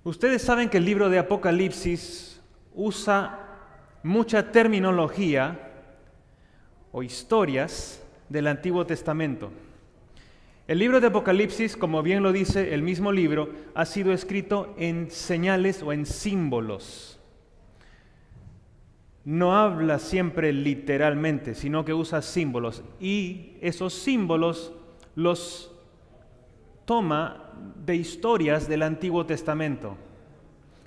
Ustedes saben que el libro de Apocalipsis usa mucha terminología o historias del Antiguo Testamento. El libro de Apocalipsis, como bien lo dice el mismo libro, ha sido escrito en señales o en símbolos. No habla siempre literalmente, sino que usa símbolos. Y esos símbolos los toma de historias del Antiguo Testamento.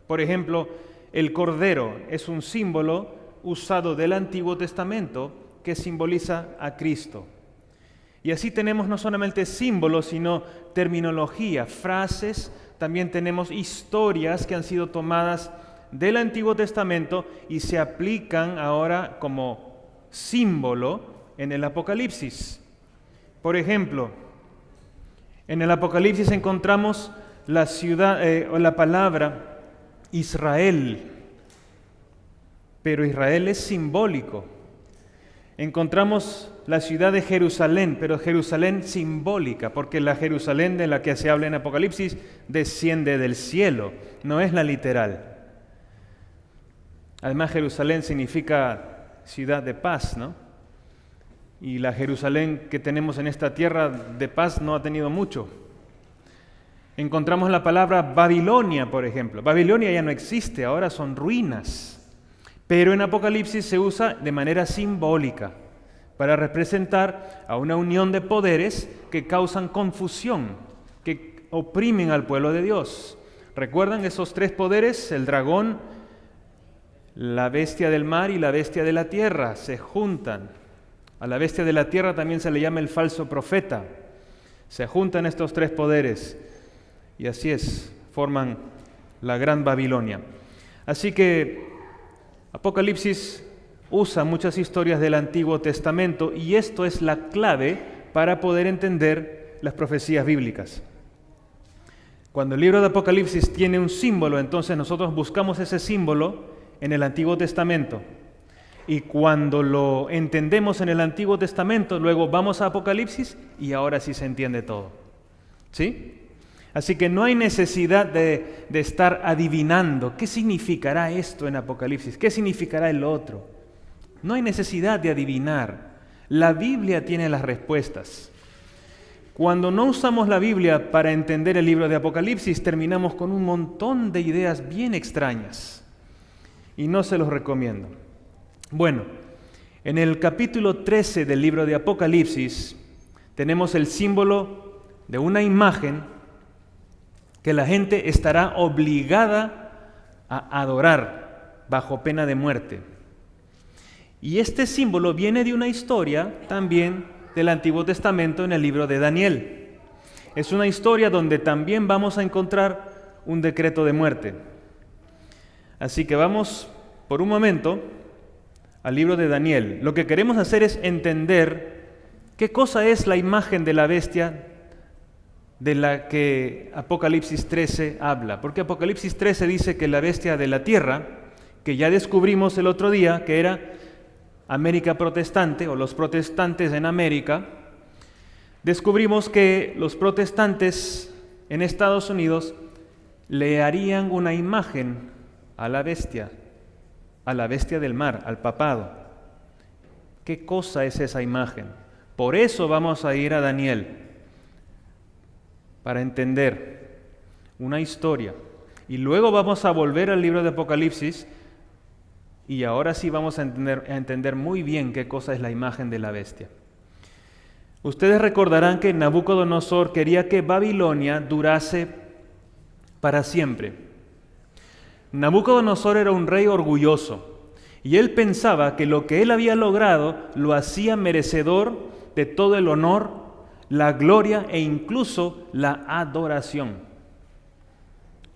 Por ejemplo, el cordero es un símbolo usado del Antiguo Testamento que simboliza a Cristo. Y así tenemos no solamente símbolos, sino terminología, frases, también tenemos historias que han sido tomadas del Antiguo Testamento y se aplican ahora como símbolo en el Apocalipsis. Por ejemplo, en el Apocalipsis encontramos la ciudad o la palabra Israel, pero Israel es simbólico. Encontramos la ciudad de Jerusalén, pero Jerusalén simbólica, porque la Jerusalén de la que se habla en Apocalipsis desciende del cielo, no es la literal. Además, Jerusalén significa ciudad de paz, ¿no? Y la Jerusalén que tenemos en esta tierra de paz no ha tenido mucho. Encontramos la palabra Babilonia, por ejemplo. Babilonia ya no existe, ahora son ruinas. Pero en Apocalipsis se usa de manera simbólica para representar a una unión de poderes que causan confusión, que oprimen al pueblo de Dios. ¿Recuerdan esos tres poderes? El dragón, la bestia del mar y la bestia de la tierra se juntan. A la bestia de la tierra también se le llama el falso profeta. Se juntan estos tres poderes y así es, forman la gran Babilonia. Así que Apocalipsis usa muchas historias del Antiguo Testamento y esto es la clave para poder entender las profecías bíblicas. Cuando el libro de Apocalipsis tiene un símbolo, entonces nosotros buscamos ese símbolo en el Antiguo Testamento. Y cuando lo entendemos en el Antiguo Testamento, luego vamos a Apocalipsis y ahora sí se entiende todo. ¿Sí? Así que no hay necesidad de estar adivinando qué significará esto en Apocalipsis, qué significará el otro. No hay necesidad de adivinar. La Biblia tiene las respuestas. Cuando no usamos la Biblia para entender el libro de Apocalipsis, terminamos con un montón de ideas bien extrañas. Y no se los recomiendo. Bueno, en el capítulo 13 del libro de Apocalipsis tenemos el símbolo de una imagen que la gente estará obligada a adorar bajo pena de muerte. Y este símbolo viene de una historia también del Antiguo Testamento en el libro de Daniel. Es una historia donde también vamos a encontrar un decreto de muerte. Así que vamos por un momento al libro de Daniel. Lo que queremos hacer es entender qué cosa es la imagen de la bestia de la que Apocalipsis 13 habla. Porque Apocalipsis 13 dice que la bestia de la tierra, que ya descubrimos el otro día, que era América protestante o los protestantes en América, descubrimos que los protestantes en Estados Unidos le harían una imagen a la bestia del mar, al papado. ¿Qué cosa es esa imagen? Por eso vamos a ir a Daniel, para entender una historia. Y luego vamos a volver al libro de Apocalipsis y ahora sí vamos a entender muy bien qué cosa es la imagen de la bestia. Ustedes recordarán que Nabucodonosor quería que Babilonia durase para siempre. Nabucodonosor era un rey orgulloso y él pensaba que lo que él había logrado lo hacía merecedor de todo el honor, la gloria e incluso la adoración.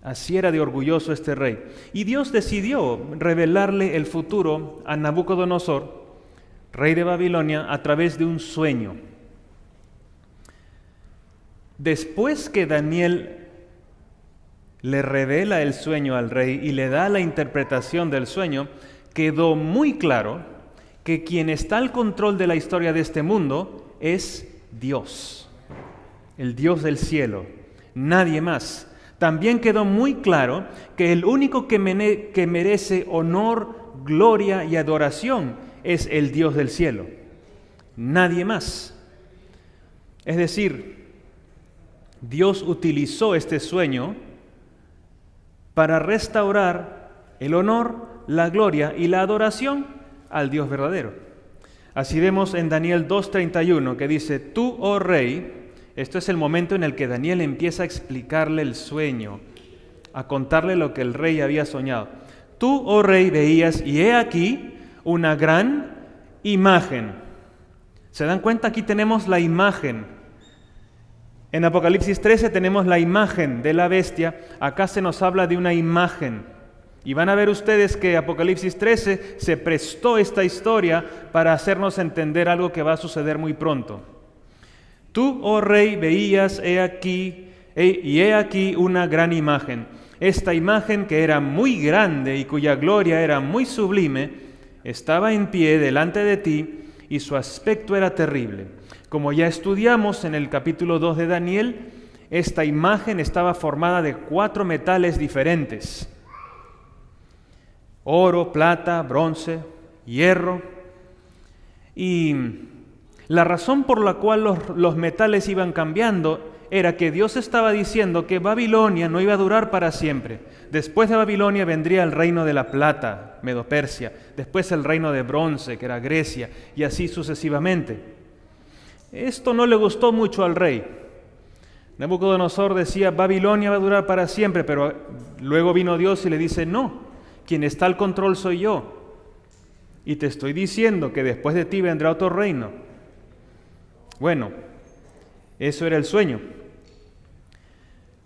Así era de orgulloso este rey. Y Dios decidió revelarle el futuro a Nabucodonosor, rey de Babilonia, a través de un sueño. Después que Daniel le revela el sueño al rey y le da la interpretación del sueño, quedó muy claro que quien está al control de la historia de este mundo es Dios, el Dios del cielo, nadie más. también quedó muy claro que el único que merece honor, gloria y adoración es el Dios del cielo. Nadie más. Es decir, Dios utilizó este sueño para restaurar el honor, la gloria y la adoración al Dios verdadero. Así vemos en Daniel 2:31 que dice: tú, oh rey. Esto es el momento en el que Daniel empieza a explicarle el sueño, a contarle lo que el rey había soñado. Tú, oh rey, veías, y he aquí una gran imagen. ¿Se dan cuenta? Aquí tenemos la imagen. En Apocalipsis 13 tenemos la imagen de la bestia. Acá se nos habla de una imagen. Y van a ver ustedes que Apocalipsis 13 se prestó esta historia para hacernos entender algo que va a suceder muy pronto. Tú, oh rey, veías, he aquí una gran imagen. Esta imagen, que era muy grande y cuya gloria era muy sublime, estaba en pie delante de ti y su aspecto era terrible. Como ya estudiamos en el capítulo 2 de Daniel, esta imagen estaba formada de 4 metales diferentes: oro, plata, bronce, hierro. Y la razón por la cual los metales iban cambiando era que Dios estaba diciendo que Babilonia no iba a durar para siempre. Después de Babilonia vendría el reino de la plata, Medo-Persia, después el reino de bronce, que era Grecia, y así sucesivamente. Esto no le gustó mucho al rey. Nabucodonosor decía: Babilonia va a durar para siempre, pero luego vino Dios y le dice: no, quien está al control soy yo. Y te estoy diciendo que después de ti vendrá otro reino. Bueno, eso era el sueño.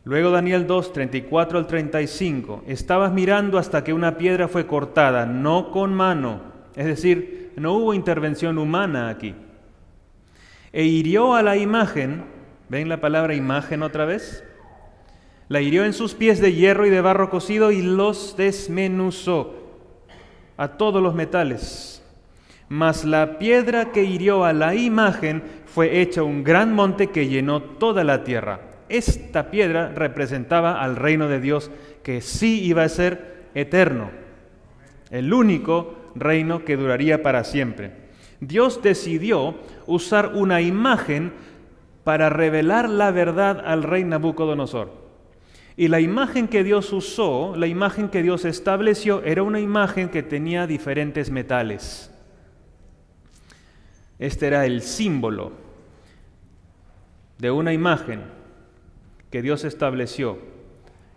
Luego Daniel 2, 34 al 35. Estabas mirando hasta que una piedra fue cortada, no con mano. Es decir, no hubo intervención humana aquí. E hirió a la imagen. ¿Ven la palabra imagen otra vez? La hirió en sus pies de hierro y de barro cocido y los desmenuzó a todos los metales. Mas la piedra que hirió a la imagen fue hecha un gran monte que llenó toda la tierra. Esta piedra representaba al reino de Dios, que sí iba a ser eterno, el único reino que duraría para siempre. Dios decidió usar una imagen para revelar la verdad al rey Nabucodonosor. Y la imagen que Dios usó, la imagen que Dios estableció, era una imagen que tenía diferentes metales. Este era el símbolo de una imagen que Dios estableció.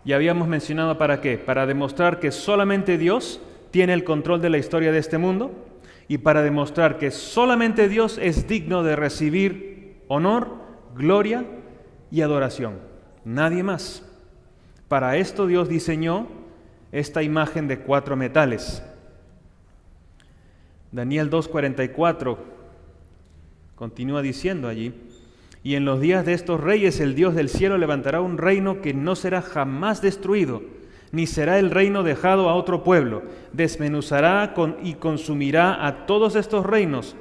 Y habíamos mencionado para qué: para demostrar que solamente Dios tiene el control de la historia de este mundo y para demostrar que solamente Dios es digno de recibir honor, gloria y adoración. Nadie más. Para esto Dios diseñó esta imagen de 4 metales. Daniel 2:44 continúa diciendo allí: y en los días de estos reyes el Dios del cielo levantará un reino que no será jamás destruido, ni será el reino dejado a otro pueblo. Desmenuzará y consumirá a todos estos reinos,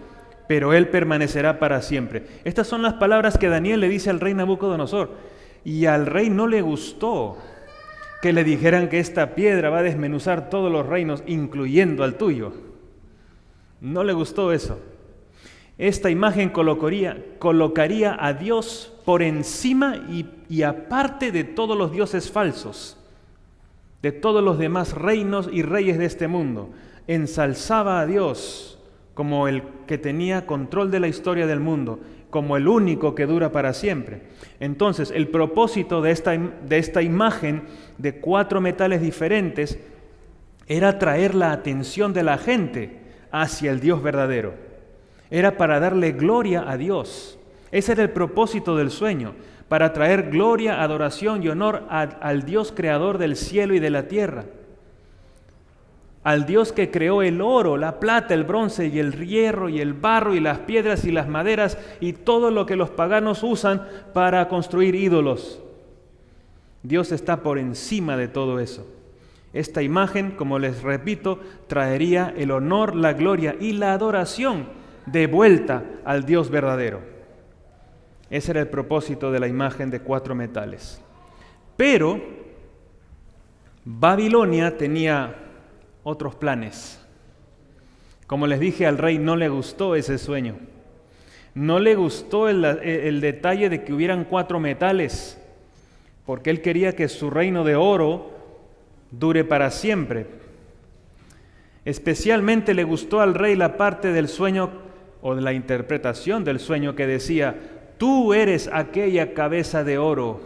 pero él permanecerá para siempre. Estas son las palabras que Daniel le dice al rey Nabucodonosor. Y al rey no le gustó que le dijeran que esta piedra va a desmenuzar todos los reinos, incluyendo al tuyo. No le gustó eso. Esta imagen colocaría a Dios por encima y aparte de todos los dioses falsos, de todos los demás reinos y reyes de este mundo. Ensalzaba a Dios como el que tenía control de la historia del mundo, como el único que dura para siempre. Entonces, el propósito de esta imagen de 4 metales diferentes era atraer la atención de la gente hacia el Dios verdadero. Era para darle gloria a Dios. Ese era el propósito del sueño, para traer gloria, adoración y honor al Dios creador del cielo y de la tierra, al Dios que creó el oro, la plata, el bronce y el hierro y el barro y las piedras y las maderas y todo lo que los paganos usan para construir ídolos. Dios está por encima de todo eso. Esta imagen, como les repito, traería el honor, la gloria y la adoración de vuelta al Dios verdadero. Ese era el propósito de la imagen de 4 metales. Pero Babilonia tenía otros planes. Como les dije, al rey no le gustó ese sueño. No le gustó el detalle de que hubieran 4 metales, porque él quería que su reino de oro dure para siempre. Especialmente le gustó al rey la parte del sueño o de la interpretación del sueño que decía: tú eres aquella cabeza de oro.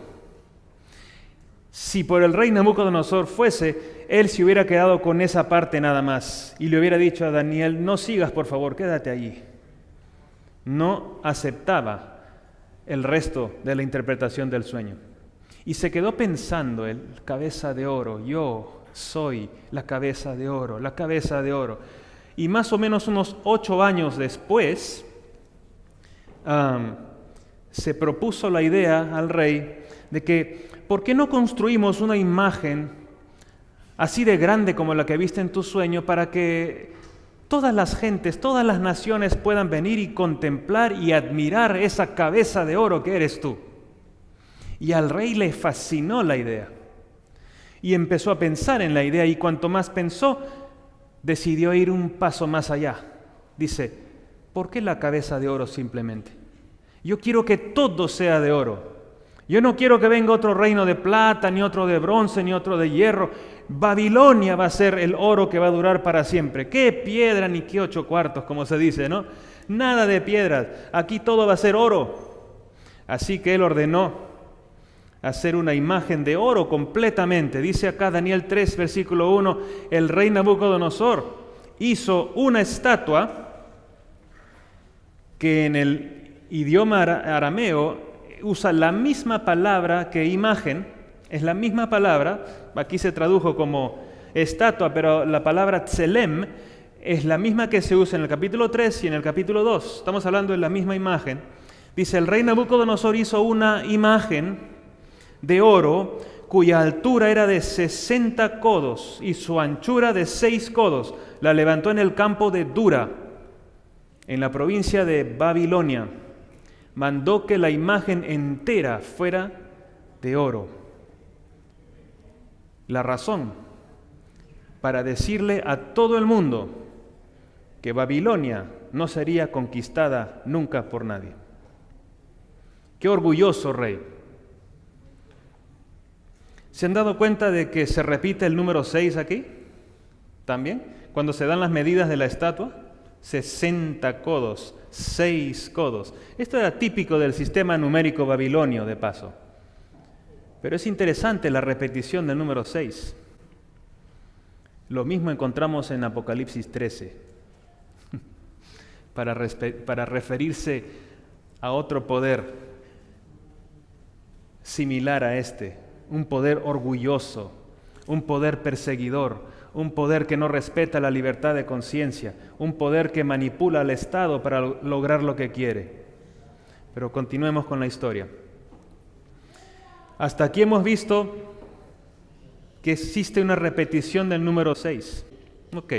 Si por el rey Nabucodonosor fuese, él se hubiera quedado con esa parte nada más y le hubiera dicho a Daniel: no sigas, por favor, quédate allí. No aceptaba el resto de la interpretación del sueño. Y se quedó pensando: el cabeza de oro, yo soy la cabeza de oro, la cabeza de oro. Y más o menos unos 8 años después, se propuso la idea al rey de que, ¿por qué no construimos una imagen así de grande como la que viste en tu sueño para que todas las gentes, todas las naciones puedan venir y contemplar y admirar esa cabeza de oro que eres tú? Y al rey le fascinó la idea. Y empezó a pensar en la idea, y cuanto más pensó, decidió ir un paso más allá. Dice: ¿por qué la cabeza de oro simplemente? Yo quiero que todo sea de oro. Yo no quiero que venga otro reino de plata, ni otro de bronce, ni otro de hierro. Babilonia va a ser el oro que va a durar para siempre. ¿Qué piedra ni qué 8 cuartos, como se dice, no? Nada de piedras. Aquí todo va a ser oro. Así que él ordenó hacer una imagen de oro completamente. Dice acá Daniel 3, versículo 1, el rey Nabucodonosor hizo una estatua que en el idioma arameo usa la misma palabra que imagen, es la misma palabra, aquí se tradujo como estatua, pero la palabra tselem es la misma que se usa en el capítulo 3 y en el capítulo 2. Estamos hablando de la misma imagen. Dice: el rey Nabucodonosor hizo una imagen de oro cuya altura era de 60 codos y su anchura de 6 codos. La levantó en el campo de Dura, en la provincia de Babilonia. Mandó que la imagen entera fuera de oro. La razón: para decirle a todo el mundo que Babilonia no sería conquistada nunca por nadie. ¡Qué orgulloso rey! ¿Se han dado cuenta de que se repite el número 6 aquí? También, cuando se dan las medidas de la estatua, 60 codos, 6 codos. Esto era típico del sistema numérico babilonio, de paso. Pero es interesante la repetición del número 6. Lo mismo encontramos en Apocalipsis 13, para referirse a otro poder similar a este. Un poder orgulloso, un poder perseguidor, un poder que no respeta la libertad de conciencia, un poder que manipula al Estado para lograr lo que quiere. Pero continuemos con la historia. Hasta aquí hemos visto que existe una repetición del número 6. Ok,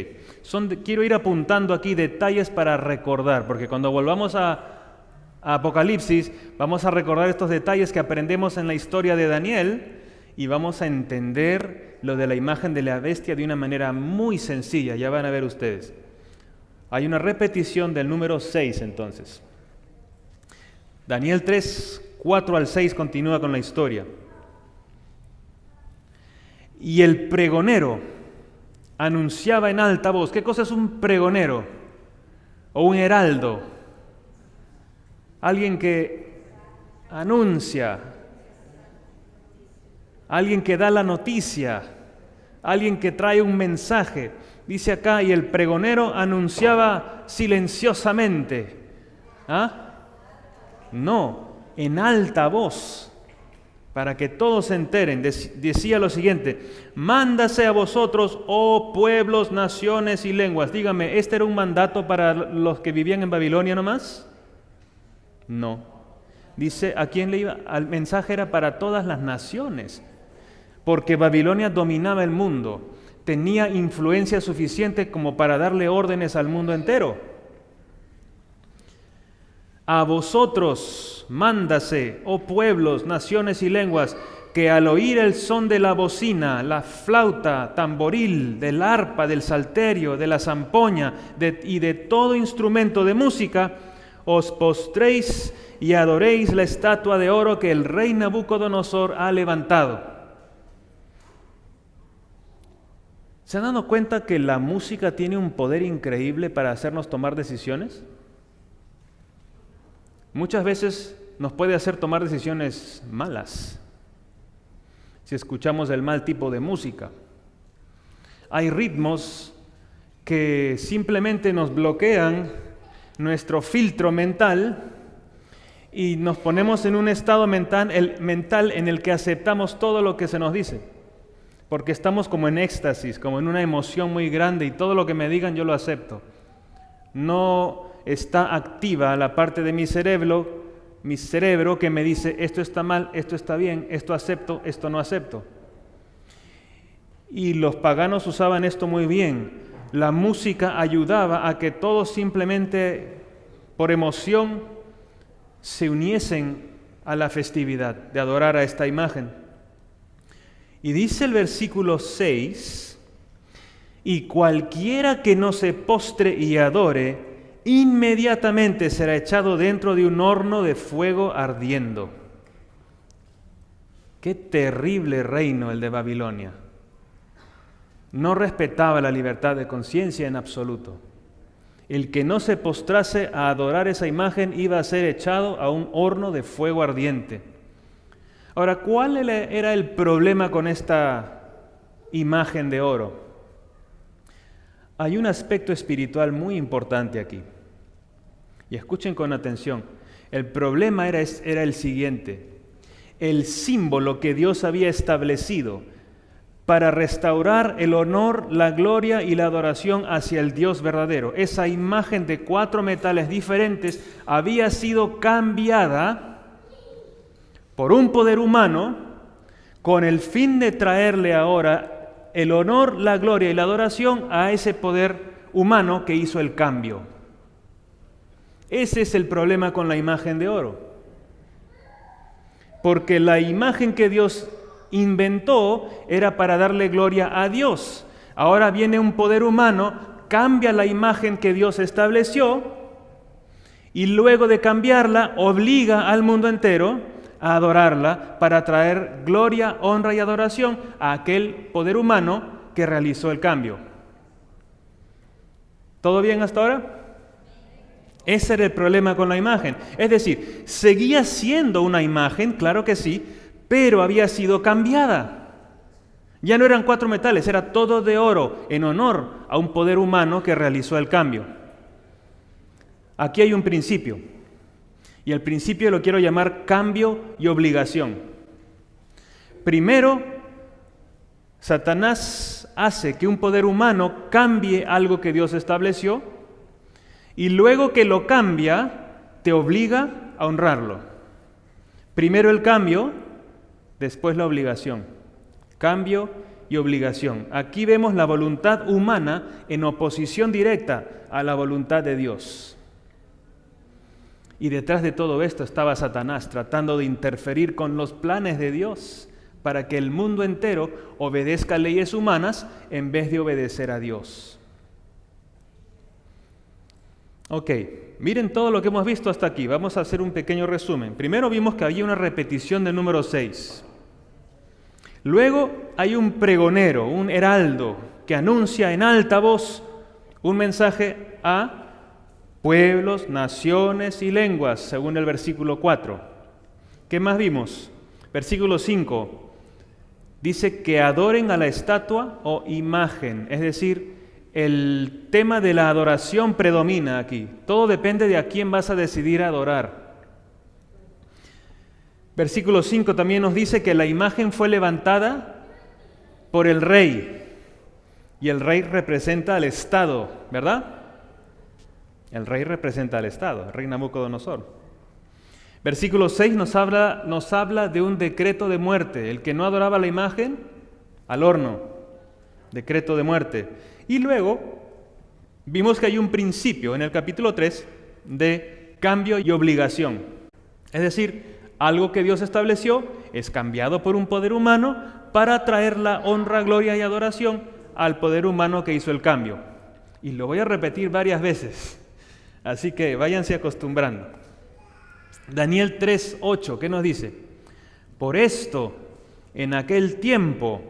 quiero ir apuntando aquí detalles para recordar, porque cuando volvamos a Apocalipsis vamos a recordar estos detalles que aprendemos en la historia de Daniel y vamos a entender lo de la imagen de la bestia de una manera muy sencilla. Ya van a ver ustedes. Hay una repetición del número 6 entonces. Daniel 3, 4 al 6 continúa con la historia. Y el pregonero anunciaba en alta voz. ¿Qué cosa es un pregonero? O un heraldo. Alguien que anuncia, alguien que da la noticia, alguien que trae un mensaje. Dice acá: y el pregonero anunciaba silenciosamente. ¿Ah? No, en alta voz, para que todos se enteren. Decía lo siguiente: mándase a vosotros, oh pueblos, naciones y lenguas. Dígame, ¿este era un mandato para los que vivían en Babilonia nomás? No. Dice, ¿a quién le iba? El mensaje era para todas las naciones, porque Babilonia dominaba el mundo, tenía influencia suficiente como para darle órdenes al mundo entero. A vosotros mándase, oh pueblos, naciones y lenguas, que al oír el son de la bocina, la flauta, tamboril, del arpa, del salterio, de la zampoña y de todo instrumento de música, os postréis y adoréis la estatua de oro que el rey Nabucodonosor ha levantado. ¿Se han dado cuenta que la música tiene un poder increíble para hacernos tomar decisiones? Muchas veces nos puede hacer tomar decisiones malas si escuchamos el mal tipo de música. Hay ritmos que simplemente nos bloquean nuestro filtro mental y nos ponemos en un estado mental en el que aceptamos todo lo que se nos dice, porque estamos como en éxtasis, como en una emoción muy grande y todo lo que me digan yo lo acepto. No está activa la parte de mi cerebro que me dice esto está mal, esto está bien, esto acepto, esto no acepto. Y los paganos usaban esto muy bien. La música ayudaba a que todos simplemente por emoción se uniesen a la festividad de adorar a esta imagen. Y dice el versículo 6, y cualquiera que no se postre y adore, inmediatamente será echado dentro de un horno de fuego ardiendo. Qué terrible reino el de Babilonia. No respetaba la libertad de conciencia en absoluto. El que no se postrase a adorar esa imagen iba a ser echado a un horno de fuego ardiente. Ahora, ¿cuál era el problema con esta imagen de oro? Hay un aspecto espiritual muy importante aquí. Y escuchen con atención. El problema era el siguiente. El símbolo que Dios había establecido para restaurar el honor, la gloria y la adoración hacia el Dios verdadero. Esa imagen de 4 metales diferentes había sido cambiada por un poder humano con el fin de traerle ahora el honor, la gloria y la adoración a ese poder humano que hizo el cambio. Ese es el problema con la imagen de oro. Porque la imagen que Dios inventó era para darle gloria a Dios. Ahora viene un poder humano, cambia la imagen que Dios estableció y luego de cambiarla obliga al mundo entero a adorarla para traer gloria, honra y adoración a aquel poder humano que realizó el cambio. ¿Todo bien hasta ahora? Ese era el problema con la imagen. Es decir, seguía siendo una imagen, claro que sí, pero había sido cambiada. Ya no eran 4 metales, era todo de oro en honor a un poder humano que realizó el cambio. Aquí hay un principio. Y el principio lo quiero llamar cambio y obligación. Primero, Satanás hace que un poder humano cambie algo que Dios estableció y luego que lo cambia, te obliga a honrarlo. Primero el cambio, después la obligación. Cambio y obligación. Aquí vemos la voluntad humana en oposición directa a la voluntad de Dios. Y detrás de todo esto estaba Satanás tratando de interferir con los planes de Dios para que el mundo entero obedezca leyes humanas en vez de obedecer a Dios. Ok, miren todo lo que hemos visto hasta aquí. Vamos a hacer un pequeño resumen. Primero vimos que había una repetición del número 6. Luego hay un pregonero, un heraldo, que anuncia en alta voz un mensaje a pueblos, naciones y lenguas, según el versículo 4. ¿Qué más vimos? Versículo 5. Dice que adoren a la estatua o imagen, es decir, el tema de la adoración predomina aquí. Todo depende de a quién vas a decidir adorar. Versículo 5 también nos dice que la imagen fue levantada por el rey. Y el rey representa al Estado, ¿verdad? El rey representa al Estado, el rey Nabucodonosor. Versículo 6 nos habla de un decreto de muerte. El que no adoraba la imagen, al horno. Decreto de muerte. Y luego vimos que hay un principio en el capítulo 3 de cambio y obligación. Es decir, Algo que Dios estableció es cambiado por un poder humano para traer la honra, gloria y adoración al poder humano que hizo el cambio. Y lo voy a repetir varias veces, así que váyanse acostumbrando. Daniel 3:8, ¿qué nos dice? Por esto, en aquel tiempo,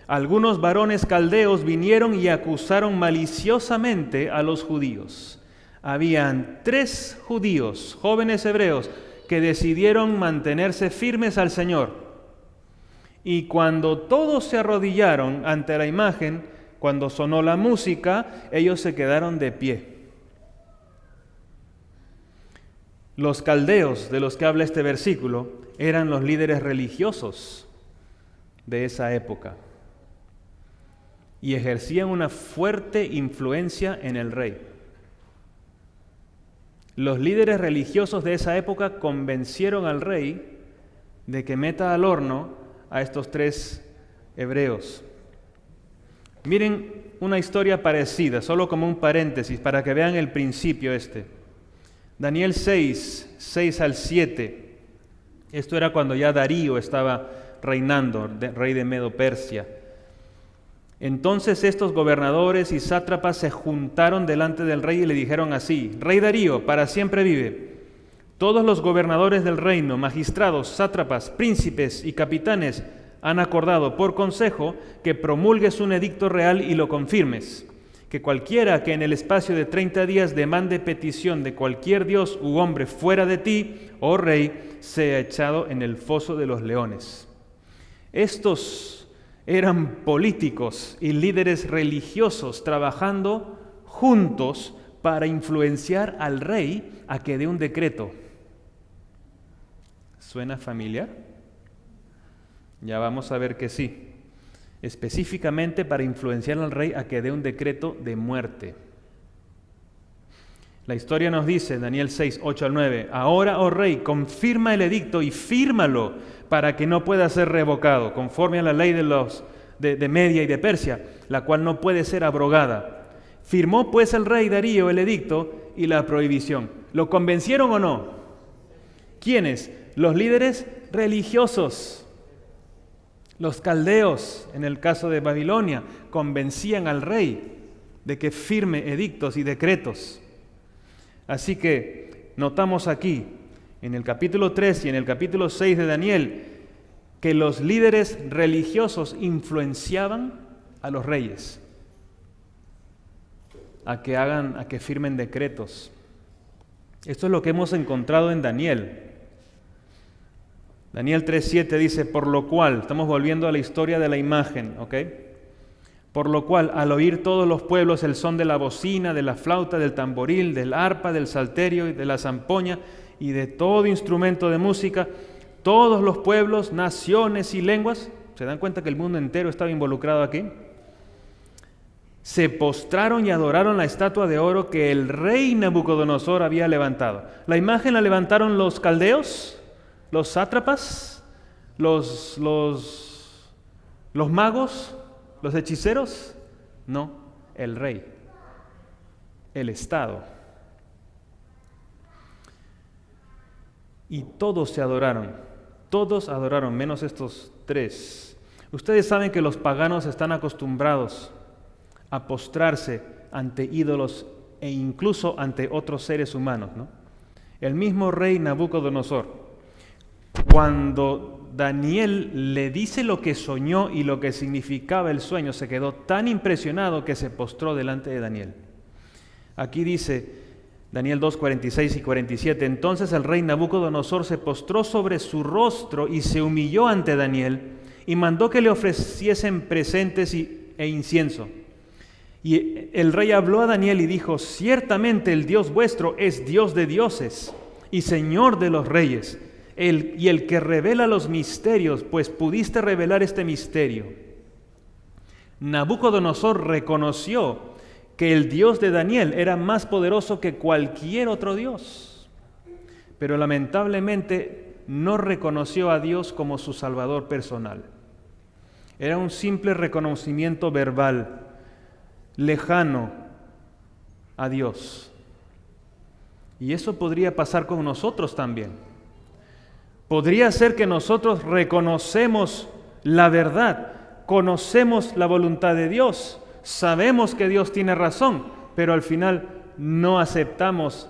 algunos varones caldeos vinieron y acusaron maliciosamente a los judíos. Habían 3 judíos, jóvenes hebreos, que decidieron mantenerse firmes al Señor. Y cuando todos se arrodillaron ante la imagen, cuando sonó la música, ellos se quedaron de pie. Los caldeos de los que habla este versículo eran los líderes religiosos de esa época y ejercían una fuerte influencia en el rey. Los líderes religiosos de esa época convencieron al rey de que meta al horno a estos 3 hebreos. Miren una historia parecida, solo como un paréntesis, para que vean el principio este. Daniel 6 al 7. Esto era cuando ya Darío estaba reinando, rey de Medo-Persia. Entonces estos gobernadores y sátrapas se juntaron delante del rey y le dijeron así: Rey Darío, para siempre vive. Todos los gobernadores del reino, magistrados, sátrapas, príncipes y capitanes han acordado por consejo que promulgues un edicto real y lo confirmes, que cualquiera que en el espacio de 30 días demande petición de cualquier dios u hombre fuera de ti, oh rey, sea echado en el foso de los leones. Estos eran políticos y líderes religiosos trabajando juntos para influenciar al rey a que dé un decreto. ¿Suena familiar? Ya vamos a ver que sí. Específicamente para influenciar al rey a que dé un decreto de muerte. La historia nos dice, Daniel 6, 8 al 9, ahora, oh rey, confirma el edicto y fírmalo para que no pueda ser revocado, conforme a la ley de Media y de Persia, la cual no puede ser abrogada. Firmó pues el rey Darío el edicto y la prohibición. ¿Lo convencieron o no? ¿Quiénes? Los líderes religiosos. Los caldeos, en el caso de Babilonia, convencían al rey de que firme edictos y decretos. Así que notamos aquí, en el capítulo 3 y en el capítulo 6 de Daniel, que los líderes religiosos influenciaban a los reyes a que firmen decretos. Esto es lo que hemos encontrado en Daniel. Daniel 3:7 dice, por lo cual, estamos volviendo a la historia de la imagen, ¿ok? Por lo cual, al oír todos los pueblos el son de la bocina, de la flauta, del tamboril, del arpa, del salterio y de la zampoña y de todo instrumento de música, todos los pueblos, naciones y lenguas, ¿se dan cuenta que el mundo entero estaba involucrado aquí? Se postraron y adoraron la estatua de oro que el rey Nabucodonosor había levantado. La imagen la levantaron los caldeos, los sátrapas, los magos, los hechiceros. No, el rey, el Estado. Y todos se adoraron, menos estos 3. Ustedes saben que los paganos están acostumbrados a postrarse ante ídolos e incluso ante otros seres humanos, ¿no? El mismo rey Nabucodonosor, cuando Daniel le dice lo que soñó y lo que significaba el sueño, se quedó tan impresionado que se postró delante de Daniel. Aquí dice Daniel 2, 46 y 47, entonces el rey Nabucodonosor se postró sobre su rostro y se humilló ante Daniel y mandó que le ofreciesen presentes e incienso. Y el rey habló a Daniel y dijo, ciertamente el Dios vuestro es Dios de dioses y Señor de los reyes, y el que revela los misterios, pues pudiste revelar este misterio. Nabucodonosor reconoció que el Dios de Daniel era más poderoso que cualquier otro Dios, pero lamentablemente no reconoció a Dios como su Salvador personal. Era un simple reconocimiento verbal, lejano a Dios. Y eso podría pasar con nosotros también. Podría ser que nosotros reconocemos la verdad, conocemos la voluntad de Dios, sabemos que Dios tiene razón, pero al final no aceptamos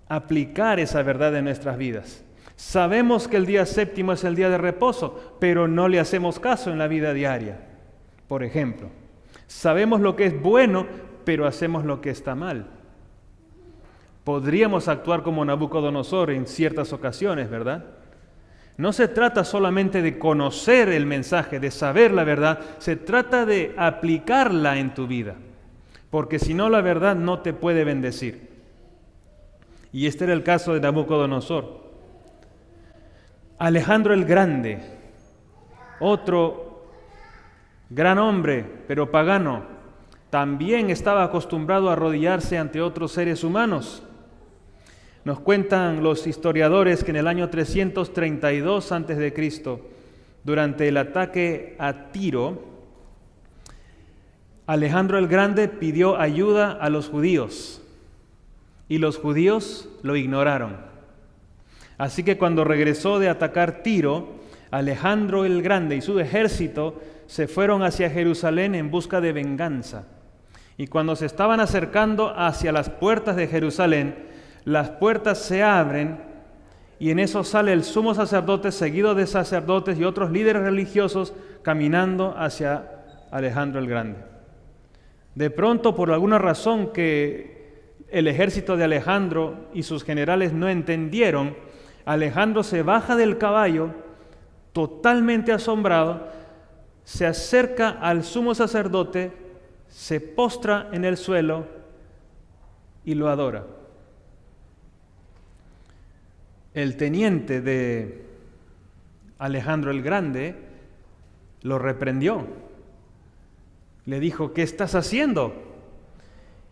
aplicar esa verdad en nuestras vidas. Sabemos que el día séptimo es el día de reposo, pero no le hacemos caso en la vida diaria. Por ejemplo, sabemos lo que es bueno, pero hacemos lo que está mal. Podríamos actuar como Nabucodonosor en ciertas ocasiones, ¿verdad? No se trata solamente de conocer el mensaje, de saber la verdad, se trata de aplicarla en tu vida, porque si no, la verdad no te puede bendecir. Y este era el caso de Nabucodonosor. Alejandro el Grande, otro gran hombre, pero pagano, también estaba acostumbrado a arrodillarse ante otros seres humanos. Nos cuentan los historiadores que en el año 332 a.C., durante el ataque a Tiro, Alejandro el Grande pidió ayuda a los judíos y los judíos lo ignoraron. Así que cuando regresó de atacar Tiro, Alejandro el Grande y su ejército se fueron hacia Jerusalén en busca de venganza. Y cuando se estaban acercando hacia las puertas de Jerusalén, las puertas se abren y en eso sale el sumo sacerdote seguido de sacerdotes y otros líderes religiosos caminando hacia Alejandro el Grande. De pronto, por alguna razón que el ejército de Alejandro y sus generales no entendieron, Alejandro se baja del caballo, totalmente asombrado, se acerca al sumo sacerdote, se postra en el suelo y lo adora. El teniente de Alejandro el Grande lo reprendió. Le dijo, ¿qué estás haciendo?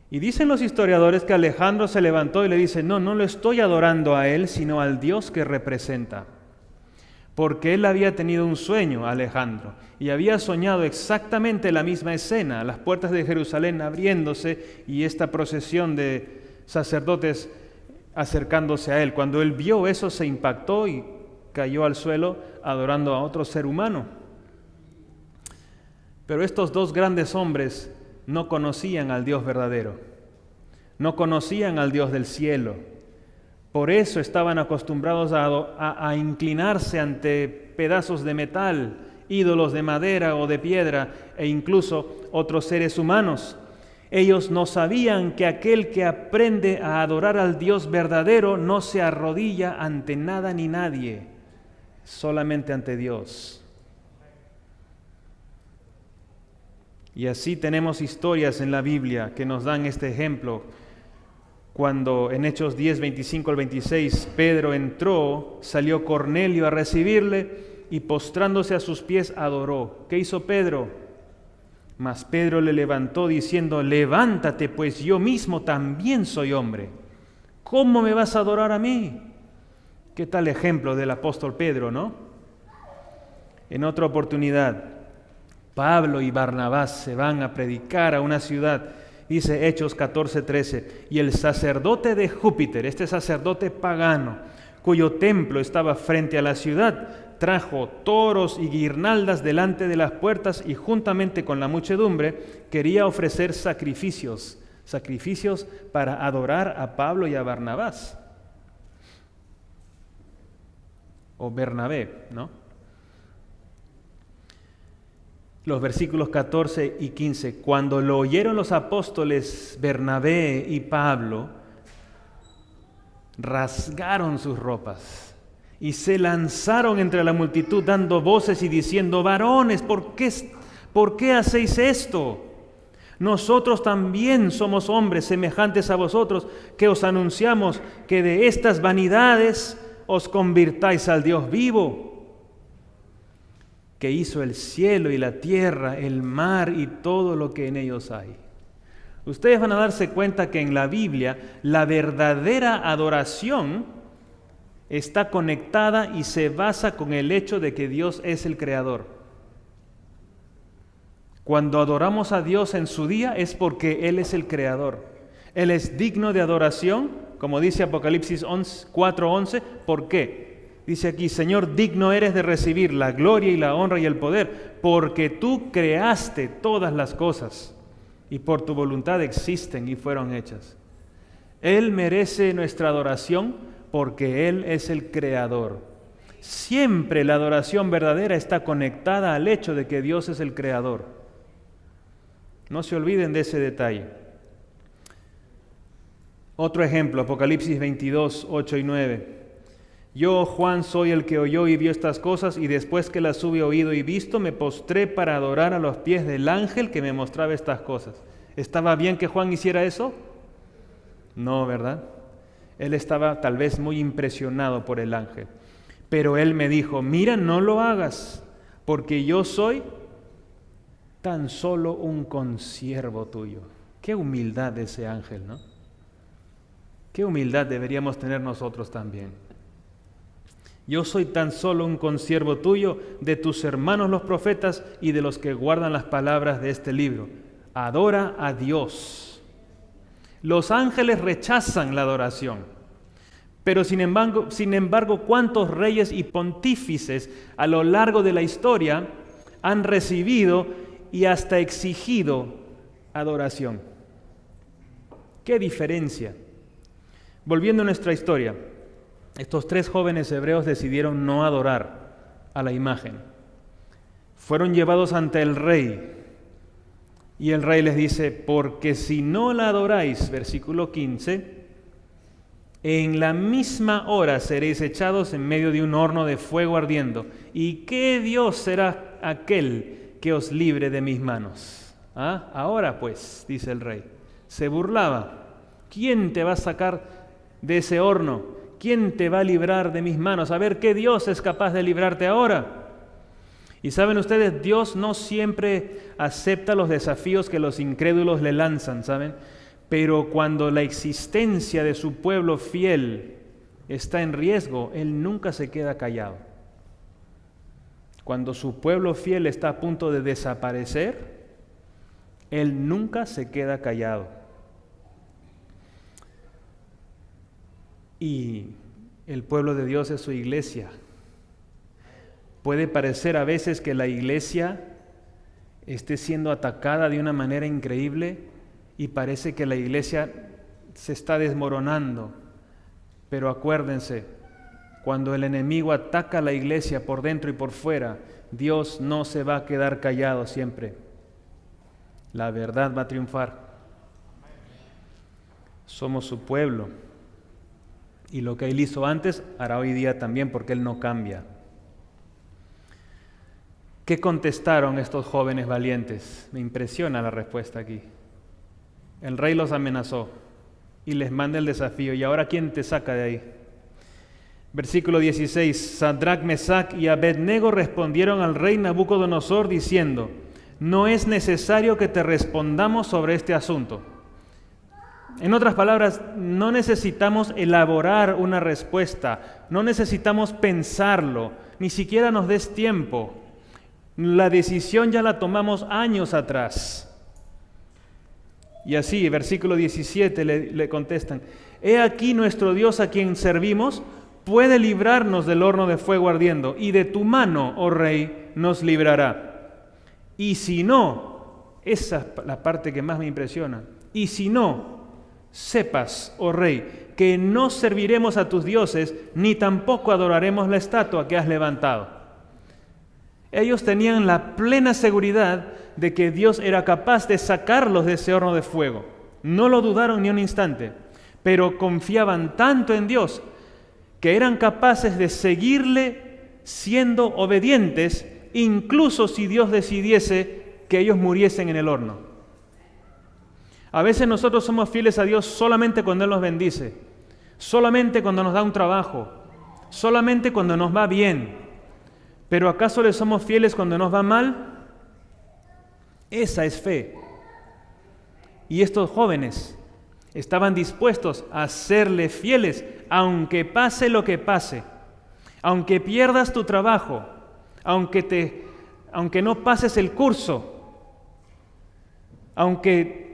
Y dicen los historiadores que Alejandro se levantó y le dice, no lo estoy adorando a él, sino al Dios que representa. Porque él había tenido un sueño, Alejandro, y había soñado exactamente la misma escena, las puertas de Jerusalén abriéndose y esta procesión de sacerdotes acercándose a él. Cuando él vio eso, se impactó y cayó al suelo adorando a otro ser humano. Pero estos dos grandes hombres no conocían al Dios verdadero, no conocían al Dios del cielo. Por eso estaban acostumbrados a inclinarse ante pedazos de metal, ídolos de madera o de piedra e incluso otros seres humanos. Ellos no sabían que aquel que aprende a adorar al Dios verdadero no se arrodilla ante nada ni nadie, solamente ante Dios. Y así tenemos historias en la Biblia que nos dan este ejemplo. Cuando en Hechos 10, 25 al 26, Pedro entró, salió Cornelio a recibirle y postrándose a sus pies adoró. ¿Qué hizo Pedro? Mas Pedro le levantó diciendo, levántate, pues yo mismo también soy hombre. ¿Cómo me vas a adorar a mí? ¿Qué tal ejemplo del apóstol Pedro, no? En otra oportunidad, Pablo y Barnabás se van a predicar a una ciudad. Dice Hechos 14:13, y el sacerdote de Júpiter, este sacerdote pagano, cuyo templo estaba frente a la ciudad, trajo toros y guirnaldas delante de las puertas y juntamente con la muchedumbre quería ofrecer sacrificios para adorar a Pablo y a Barnabás. O Bernabé, ¿no? Los versículos 14 y 15. Cuando lo oyeron los apóstoles Bernabé y Pablo, rasgaron sus ropas y se lanzaron entre la multitud dando voces y diciendo, varones, ¿por qué hacéis esto? Nosotros también somos hombres semejantes a vosotros, que os anunciamos que de estas vanidades os convirtáis al Dios vivo, que hizo el cielo y la tierra, el mar y todo lo que en ellos hay. Ustedes van a darse cuenta que en la Biblia la verdadera adoración está conectada y se basa con el hecho de que Dios es el creador. Cuando adoramos a Dios en su día es porque Él es el creador. Él es digno de adoración, como dice Apocalipsis 4:11. ¿Por qué? Dice aquí, Señor, digno eres de recibir la gloria y la honra y el poder, porque tú creaste todas las cosas y por tu voluntad existen y fueron hechas. Él merece nuestra adoración porque Él es el creador. Siempre la adoración verdadera está conectada al hecho de que Dios es el creador. No se olviden de ese detalle. Otro ejemplo, Apocalipsis 22, 8 y 9. Yo, Juan, soy el que oyó y vio estas cosas, y después que las hube oído y visto, me postré para adorar a los pies del ángel que me mostraba estas cosas. ¿Estaba bien que Juan hiciera eso? No, ¿verdad? Él estaba tal vez muy impresionado por el ángel. Pero él me dijo, mira, no lo hagas, porque yo soy tan solo un consiervo tuyo. Qué humildad de ese ángel, ¿no? Qué humildad deberíamos tener nosotros también. Yo soy tan solo un consiervo tuyo, de tus hermanos los profetas y de los que guardan las palabras de este libro. Adora a Dios. Los ángeles rechazan la adoración, pero sin embargo, ¿cuántos reyes y pontífices a lo largo de la historia han recibido y hasta exigido adoración? ¿Qué diferencia? Volviendo a nuestra historia, estos 3 jóvenes hebreos decidieron no adorar a la imagen. Fueron llevados ante el rey y el rey les dice, porque si no la adoráis, versículo 15, en la misma hora seréis echados en medio de un horno de fuego ardiendo. ¿Y qué Dios será aquel que os libre de mis manos? ¿Ah? Ahora pues, dice el rey, se burlaba. ¿Quién te va a sacar de ese horno? ¿Quién te va a librar de mis manos? A ver, ¿qué Dios es capaz de librarte ahora? Y saben ustedes, Dios no siempre acepta los desafíos que los incrédulos le lanzan, ¿saben? Pero cuando la existencia de su pueblo fiel está en riesgo, Él nunca se queda callado. Cuando su pueblo fiel está a punto de desaparecer, Él nunca se queda callado. Y el pueblo de Dios es su iglesia. Puede parecer a veces que la iglesia esté siendo atacada de una manera increíble y parece que la iglesia se está desmoronando. Pero acuérdense, cuando el enemigo ataca a la iglesia por dentro y por fuera, Dios no se va a quedar callado siempre. La verdad va a triunfar. Somos su pueblo. Y lo que Él hizo antes, hará hoy día también, porque Él no cambia. ¿Qué contestaron estos jóvenes valientes? Me impresiona la respuesta aquí. El rey los amenazó y les manda el desafío. ¿Y ahora quién te saca de ahí? Versículo 16. Sadrac, Mesac y Abednego respondieron al rey Nabucodonosor diciendo, no es necesario que te respondamos sobre este asunto. En otras palabras, no necesitamos elaborar una respuesta, no necesitamos pensarlo, ni siquiera nos des tiempo. La decisión ya la tomamos años atrás. Y así, versículo 17, le contestan, he aquí nuestro Dios a quien servimos puede librarnos del horno de fuego ardiendo, y de tu mano, oh rey, nos librará. Y si no, esa es la parte que más me impresiona, y si no, sepas, oh rey, que no serviremos a tus dioses, ni tampoco adoraremos la estatua que has levantado. Ellos tenían la plena seguridad de que Dios era capaz de sacarlos de ese horno de fuego. No lo dudaron ni un instante, pero confiaban tanto en Dios que eran capaces de seguirle siendo obedientes, incluso si Dios decidiese que ellos muriesen en el horno. A veces nosotros somos fieles a Dios solamente cuando Él nos bendice, solamente cuando nos da un trabajo, solamente cuando nos va bien. ¿Pero acaso le somos fieles cuando nos va mal? Esa es fe. Y estos jóvenes estaban dispuestos a serle fieles, aunque pase lo que pase, aunque pierdas tu trabajo, aunque no pases el curso, aunque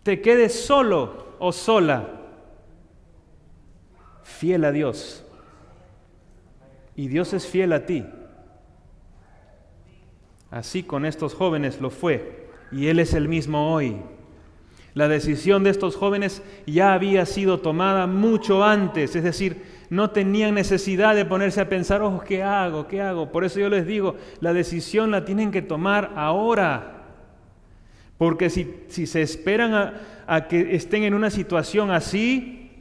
te quedes solo o sola, fiel a Dios. y Dios es fiel a ti. Así con estos jóvenes lo fue, y Él es el mismo hoy. La decisión de estos jóvenes ya había sido tomada mucho antes, es decir, no tenían necesidad de ponerse a pensar, oh, ¿qué hago? ¿Qué hago? Por eso yo les digo, la decisión la tienen que tomar ahora. Porque si se esperan a que estén en una situación así,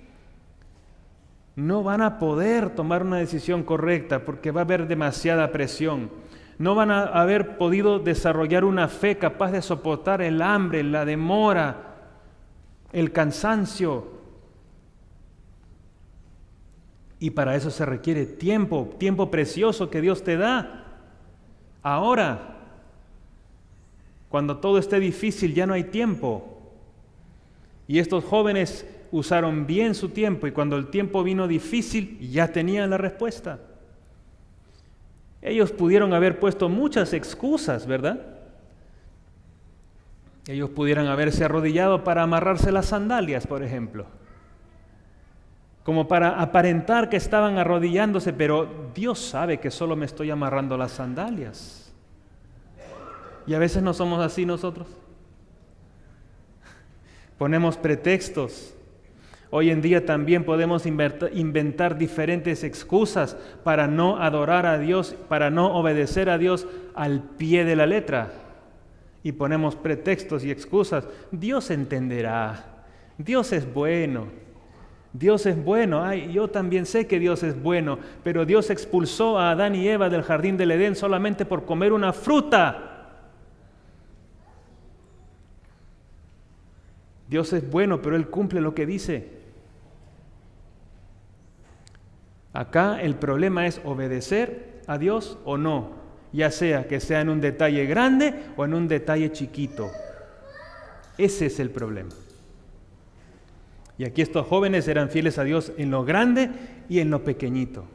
no van a poder tomar una decisión correcta porque va a haber demasiada presión. No van a haber podido desarrollar una fe capaz de soportar el hambre, la demora, el cansancio. Y para eso se requiere tiempo precioso que Dios te da. Ahora, cuando todo esté difícil, ya no hay tiempo. Y estos jóvenes usaron bien su tiempo y cuando el tiempo vino difícil, ya tenían la respuesta. Ellos pudieron haber puesto muchas excusas, ¿verdad? Ellos pudieran haberse arrodillado para amarrarse las sandalias, por ejemplo, como para aparentar que estaban arrodillándose, pero Dios sabe que solo me estoy amarrando las sandalias. Y a veces no somos así nosotros. Ponemos pretextos. Hoy en día también podemos inventar diferentes excusas para no adorar a Dios, para no obedecer a Dios al pie de la letra. Y ponemos pretextos y excusas. Dios entenderá. Dios es bueno. Dios es bueno. Ay, yo también sé que Dios es bueno, pero Dios expulsó a Adán y Eva del jardín del Edén solamente por comer una fruta. Dios es bueno, pero Él cumple lo que dice. Acá el problema es obedecer a Dios o no, ya sea que sea en un detalle grande o en un detalle chiquito. Ese es el problema. Y aquí estos jóvenes eran fieles a Dios en lo grande y en lo pequeñito.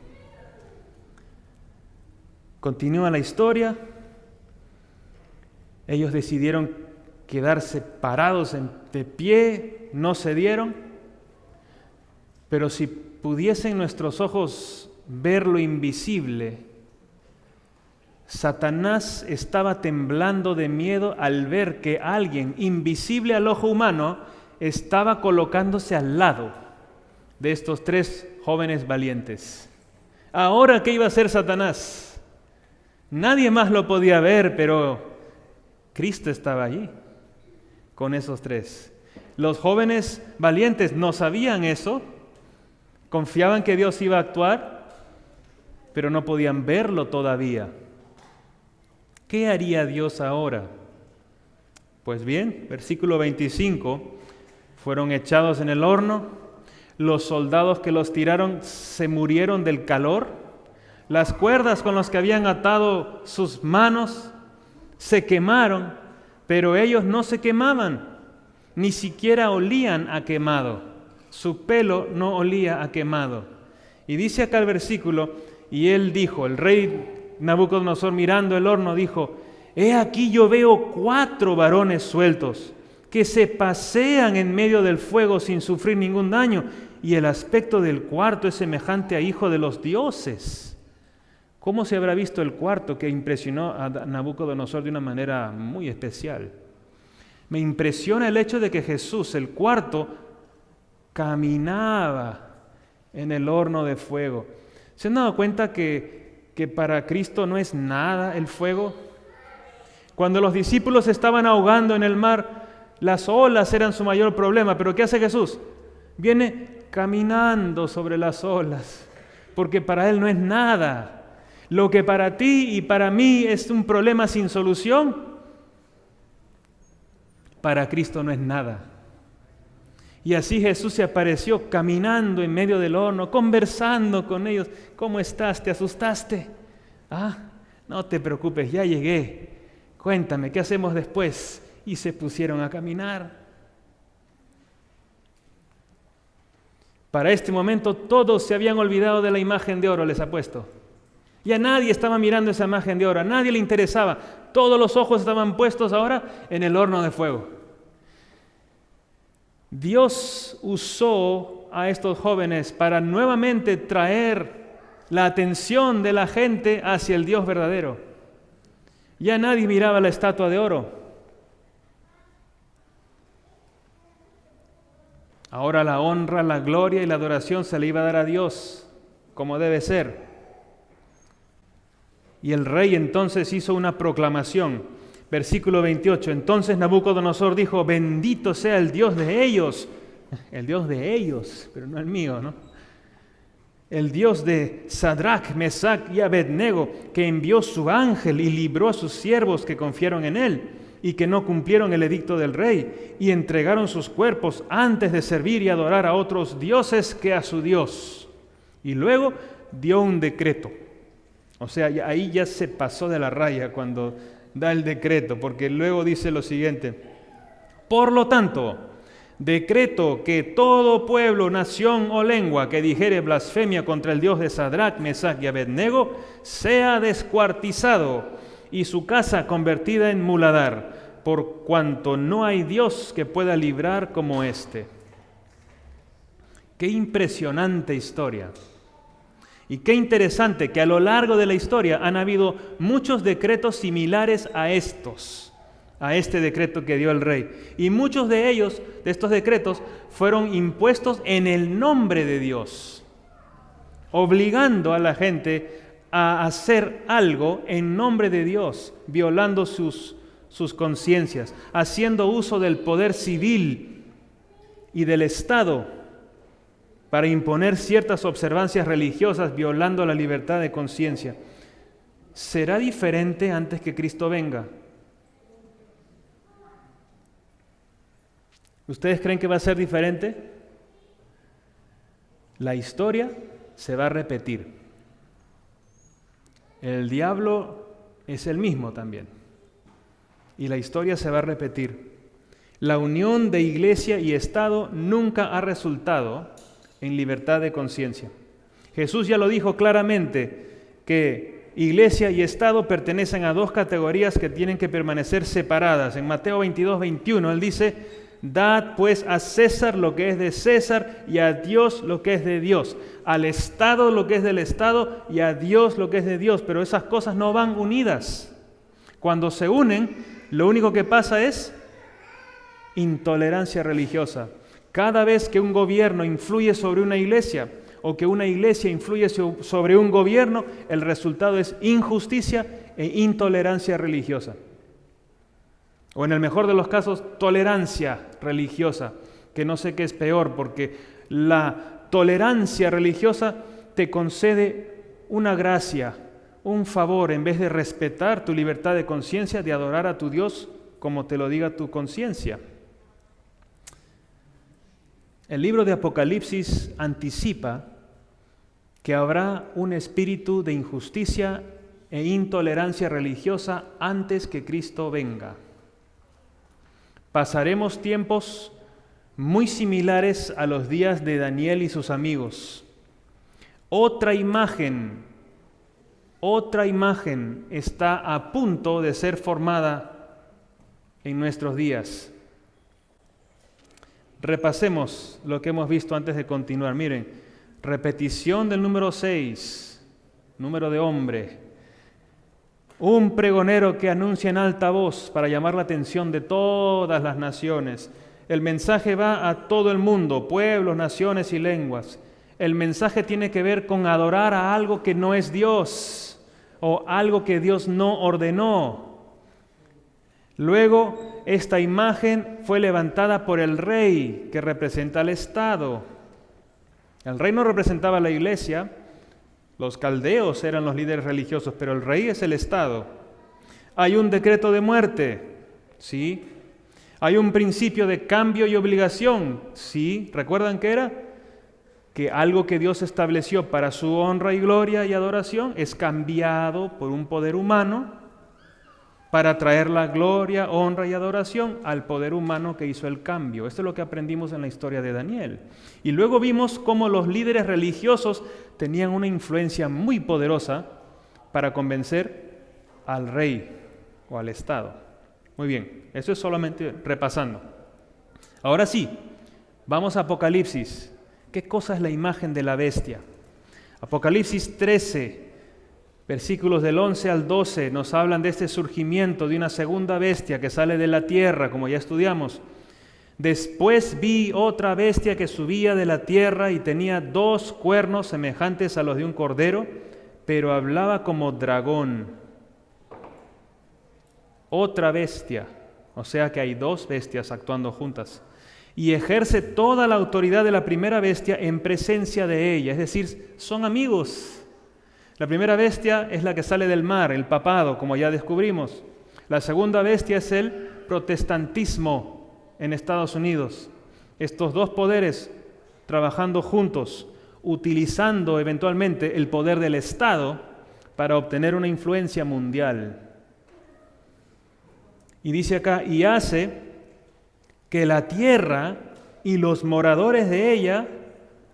Continúa la historia. Ellos decidieron quedarse parados de pie, no cedieron. Pero si pudiesen nuestros ojos ver lo invisible, Satanás estaba temblando de miedo al ver que alguien invisible al ojo humano estaba colocándose al lado de estos tres jóvenes valientes. Ahora, ¿qué iba a hacer Satanás? Nadie más lo podía ver, pero Cristo estaba allí con esos tres. Los jóvenes valientes no sabían eso, confiaban que Dios iba a actuar, pero no podían verlo todavía. ¿Qué haría Dios ahora? Pues bien, versículo 25, fueron echados en el horno, los soldados que los tiraron se murieron del calor, las cuerdas con las que habían atado sus manos se quemaron, pero ellos no se quemaban, ni siquiera olían a quemado, su pelo no olía a quemado. Y dice acá el versículo, y él dijo, el rey Nabucodonosor mirando el horno dijo, he aquí yo veo 4 varones sueltos que se pasean en medio del fuego sin sufrir ningún daño, y el aspecto del cuarto es semejante a hijo de los dioses. ¿Cómo se habrá visto el cuarto que impresionó a Nabucodonosor de una manera muy especial? Me impresiona el hecho de que Jesús, el cuarto, caminaba en el horno de fuego. ¿Se han dado cuenta que para Cristo no es nada el fuego? Cuando los discípulos se estaban ahogando en el mar, las olas eran su mayor problema, pero ¿qué hace Jesús? Viene caminando sobre las olas, porque para Él no es nada. Lo que para ti y para mí es un problema sin solución, para Cristo no es nada. Y así Jesús se apareció caminando en medio del horno, conversando con ellos. ¿Cómo estás? ¿Te asustaste? No te preocupes, ya llegué. Cuéntame, ¿qué hacemos después? Y se pusieron a caminar. Para este momento todos se habían olvidado de la imagen de oro, les apuesto. Ya nadie estaba mirando esa imagen de oro, a nadie le interesaba. Todos los ojos estaban puestos ahora en el horno de fuego. Dios usó a estos jóvenes para nuevamente traer la atención de la gente hacia el Dios verdadero. Ya nadie miraba la estatua de oro. Ahora la honra, la gloria y la adoración se le iba a dar a Dios, como debe ser. Y el rey entonces hizo una proclamación. Versículo 28. Entonces Nabucodonosor dijo: bendito sea el Dios de ellos. El Dios de ellos, pero no el mío, ¿no? El Dios de Sadrach, Mesach y Abednego, que envió su ángel y libró a sus siervos que confiaron en él y que no cumplieron el edicto del rey y entregaron sus cuerpos antes de servir y adorar a otros dioses que a su Dios. Y luego dio un decreto. O sea, ahí ya se pasó de la raya cuando da el decreto, porque luego dice lo siguiente: por lo tanto, decreto que todo pueblo, nación o lengua que dijere blasfemia contra el Dios de Sadrach, Mesach y Abednego sea descuartizado y su casa convertida en muladar, por cuanto no hay Dios que pueda librar como este. Qué impresionante historia. Y qué interesante que a lo largo de la historia han habido muchos decretos similares a este decreto que dio el rey. Y muchos de ellos, de estos decretos, fueron impuestos en el nombre de Dios, obligando a la gente a hacer algo en nombre de Dios, violando sus conciencias, haciendo uso del poder civil y del Estado para imponer ciertas observancias religiosas, violando la libertad de conciencia. ¿Será diferente antes que Cristo venga? ¿Ustedes creen que va a ser diferente? La historia se va a repetir. El diablo es el mismo también. Y la historia se va a repetir. La unión de iglesia y Estado nunca ha resultado en libertad de conciencia. Jesús ya lo dijo claramente, que iglesia y Estado pertenecen a dos categorías que tienen que permanecer separadas. En Mateo 22, 21, Él dice: dad pues a César lo que es de César y a Dios lo que es de Dios. Al Estado lo que es del Estado y a Dios lo que es de Dios. Pero esas cosas no van unidas. Cuando se unen, lo único que pasa es intolerancia religiosa. Cada vez que un gobierno influye sobre una iglesia o que una iglesia influye sobre un gobierno, el resultado es injusticia e intolerancia religiosa. O en el mejor de los casos, tolerancia religiosa, que no sé qué es peor, porque la tolerancia religiosa te concede una gracia, un favor, en vez de respetar tu libertad de conciencia, de adorar a tu Dios como te lo diga tu conciencia. El libro de Apocalipsis anticipa que habrá un espíritu de injusticia e intolerancia religiosa antes que Cristo venga. Pasaremos tiempos muy similares a los días de Daniel y sus amigos. Otra imagen está a punto de ser formada en nuestros días. Repasemos lo que hemos visto antes de continuar. Miren, repetición del número 6, número de hombre. Un pregonero que anuncia en alta voz para llamar la atención de todas las naciones. El mensaje va a todo el mundo, pueblos, naciones y lenguas. El mensaje tiene que ver con adorar a algo que no es Dios o algo que Dios no ordenó. Luego, esta imagen fue levantada por el rey, que representa al Estado. El rey no representaba a la iglesia, los caldeos eran los líderes religiosos, pero el rey es el Estado. Hay un decreto de muerte, ¿sí? Hay un principio de cambio y obligación, ¿sí? ¿Recuerdan qué era? Que algo que Dios estableció para su honra y gloria y adoración es cambiado por un poder humano para traer la gloria, honra y adoración al poder humano que hizo el cambio. Esto es lo que aprendimos en la historia de Daniel. Y luego vimos cómo los líderes religiosos tenían una influencia muy poderosa para convencer al rey o al Estado. Muy bien, eso es solamente repasando. Ahora sí, vamos a Apocalipsis. ¿Qué cosa es la imagen de la bestia? Apocalipsis 13, versículos del 11 al 12, nos hablan de este surgimiento de una segunda bestia que sale de la tierra, como ya estudiamos. Después vi otra bestia que subía de la tierra y tenía 2 cuernos semejantes a los de un cordero, pero hablaba como dragón. Otra bestia, o sea que hay 2 bestias actuando juntas. Y ejerce toda la autoridad de la primera bestia en presencia de ella, es decir, son amigos. La primera bestia es la que sale del mar, el papado, como ya descubrimos. La segunda bestia es el protestantismo en Estados Unidos. Estos 2 poderes trabajando juntos, utilizando eventualmente el poder del Estado para obtener una influencia mundial. Y dice acá, y hace que la tierra y los moradores de ella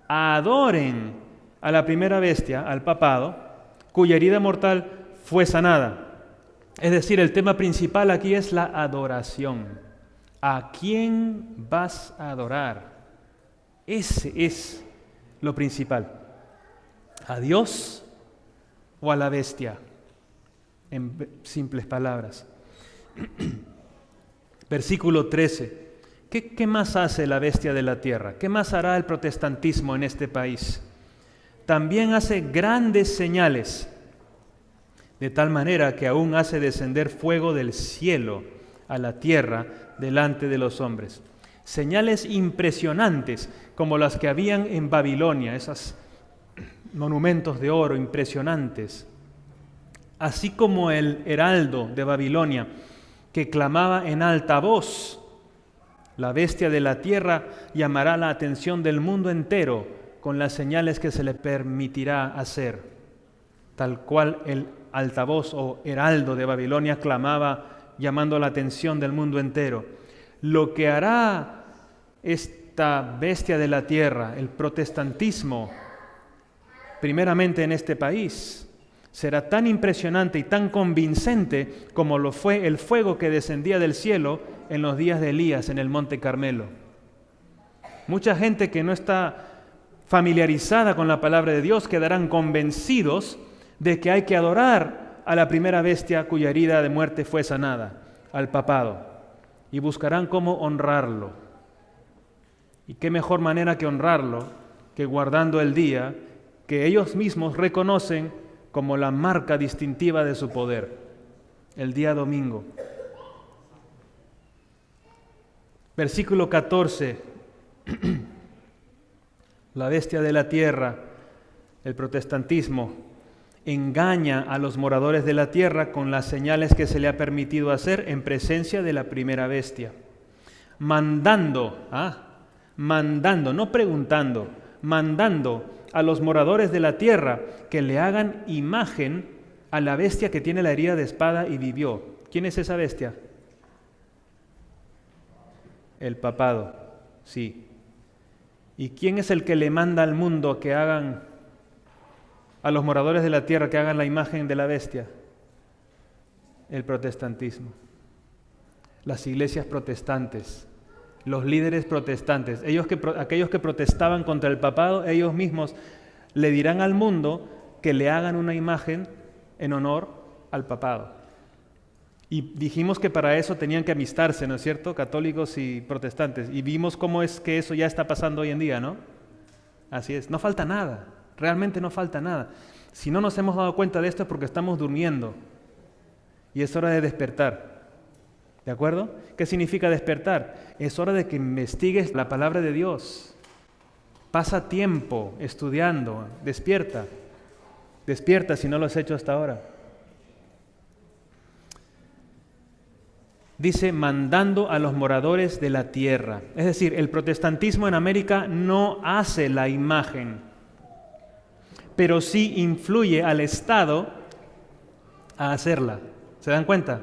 adoren a la primera bestia, al papado, cuya herida mortal fue sanada. Es decir, el tema principal aquí es la adoración. ¿A quién vas a adorar? Ese es lo principal. ¿A Dios o a la bestia? En simples palabras. Versículo 13. ¿Qué más hace la bestia de la tierra? ¿Qué más hará el protestantismo en este país? También hace grandes señales, de tal manera que aún hace descender fuego del cielo a la tierra delante de los hombres. Señales impresionantes, como las que habían en Babilonia, esos monumentos de oro impresionantes, así como el heraldo de Babilonia, que clamaba en alta voz. La bestia de la tierra llamará la atención del mundo entero con las señales que se le permitirá hacer, tal cual el altavoz o heraldo de Babilonia clamaba llamando la atención del mundo entero. Lo que hará esta bestia de la tierra, el protestantismo, primeramente en este país, será tan impresionante y tan convincente como lo fue el fuego que descendía del cielo en los días de Elías en el Monte Carmelo. Mucha gente que no está familiarizada con la palabra de Dios quedarán convencidos de que hay que adorar a la primera bestia cuya herida de muerte fue sanada, al papado, y buscarán cómo honrarlo. ¿Y qué mejor manera que honrarlo que guardando el día que ellos mismos reconocen como la marca distintiva de su poder, el día domingo? Versículo 14. La bestia de la tierra, el protestantismo, engaña a los moradores de la tierra con las señales que se le ha permitido hacer en presencia de la primera bestia, mandando, no preguntando, mandando a los moradores de la tierra que le hagan imagen a la bestia que tiene la herida de espada y vivió. ¿Quién es esa bestia? El papado, sí. ¿Y quién es el que le manda al mundo que hagan, a los moradores de la tierra que hagan la imagen de la bestia? El protestantismo. Las iglesias protestantes, los líderes protestantes, aquellos que protestaban contra el papado, ellos mismos le dirán al mundo que le hagan una imagen en honor al papado. Y dijimos que para eso tenían que amistarse, ¿no es cierto?, católicos y protestantes. Y vimos cómo es que eso ya está pasando hoy en día, ¿no? Así es, no falta nada, realmente no falta nada. Si no nos hemos dado cuenta de esto es porque estamos durmiendo y es hora de despertar. ¿De acuerdo? ¿Qué significa despertar? Es hora de que investigues la palabra de Dios. Pasa tiempo estudiando, despierta. Despierta si no lo has hecho hasta ahora. Dice, mandando a los moradores de la tierra. Es decir, el protestantismo en América no hace la imagen, pero sí influye al Estado a hacerla. ¿Se dan cuenta?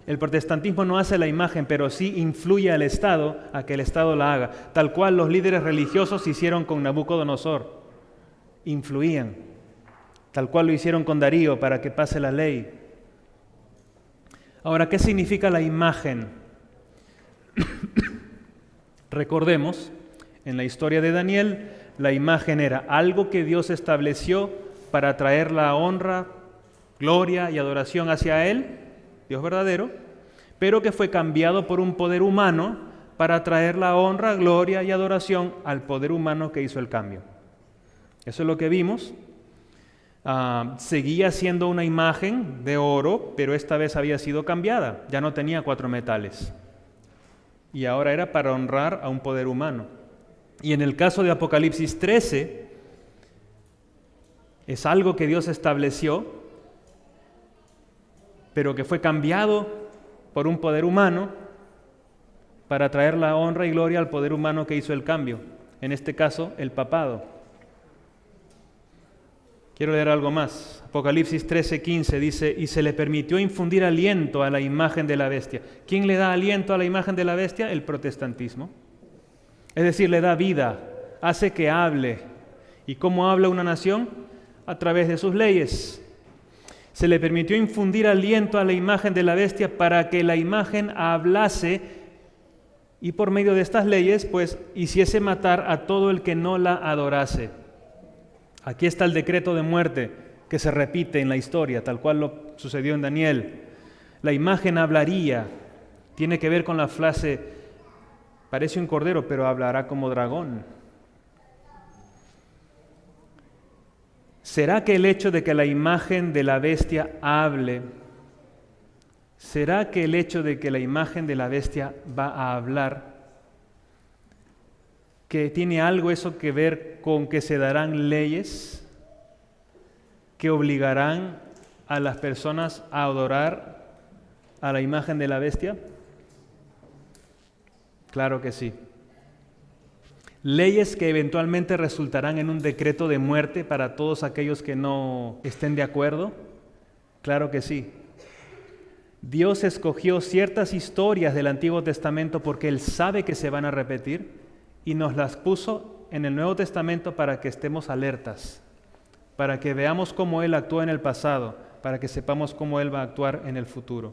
El protestantismo no hace la imagen, pero sí influye al Estado a que el Estado la haga, tal cual los líderes religiosos hicieron con Nabucodonosor. Influían, tal cual lo hicieron con Darío para que pase la ley. Ahora, ¿qué significa la imagen? Recordemos, en la historia de Daniel, La imagen era algo que Dios estableció para traer la honra, gloria y adoración hacia Él, Dios verdadero, pero que fue cambiado por un poder humano para traer la honra, gloria y adoración al poder humano que hizo el cambio. Eso es lo que vimos. Seguía siendo una imagen de oro, pero esta vez había sido cambiada. Ya no tenía 4 metales. Y ahora era para honrar a un poder humano. Y en el caso de Apocalipsis 13, es algo que Dios estableció, pero que fue cambiado por un poder humano para traer la honra y gloria al poder humano que hizo el cambio. En este caso, el papado. Quiero leer algo más. Apocalipsis 13:15 dice, y se le permitió infundir aliento a la imagen de la bestia. ¿Quién le da aliento a la imagen de la bestia? El protestantismo. Es decir, le da vida, hace que hable. ¿Y cómo habla una nación? A través de sus leyes. Se le permitió infundir aliento a la imagen de la bestia para que la imagen hablase y por medio de estas leyes, pues, hiciese matar a todo el que no la adorase. Aquí está el decreto de muerte que se repite en la historia, tal cual lo sucedió en Daniel. La imagen hablaría, tiene que ver con la frase, parece un cordero, pero hablará como dragón. ¿Será que el hecho de que la imagen de la bestia hable, será que el hecho de que la imagen de la bestia va a hablar, que tiene algo eso que ver con que se darán leyes que obligarán a las personas a adorar a la imagen de la bestia? Claro que sí. Leyes que eventualmente resultarán en un decreto de muerte para todos aquellos que no estén de acuerdo. Claro que sí. Dios escogió ciertas historias del Antiguo Testamento porque Él sabe que se van a repetir y nos las puso en el Nuevo Testamento para que estemos alertas, para que veamos cómo Él actuó en el pasado, para que sepamos cómo Él va a actuar en el futuro.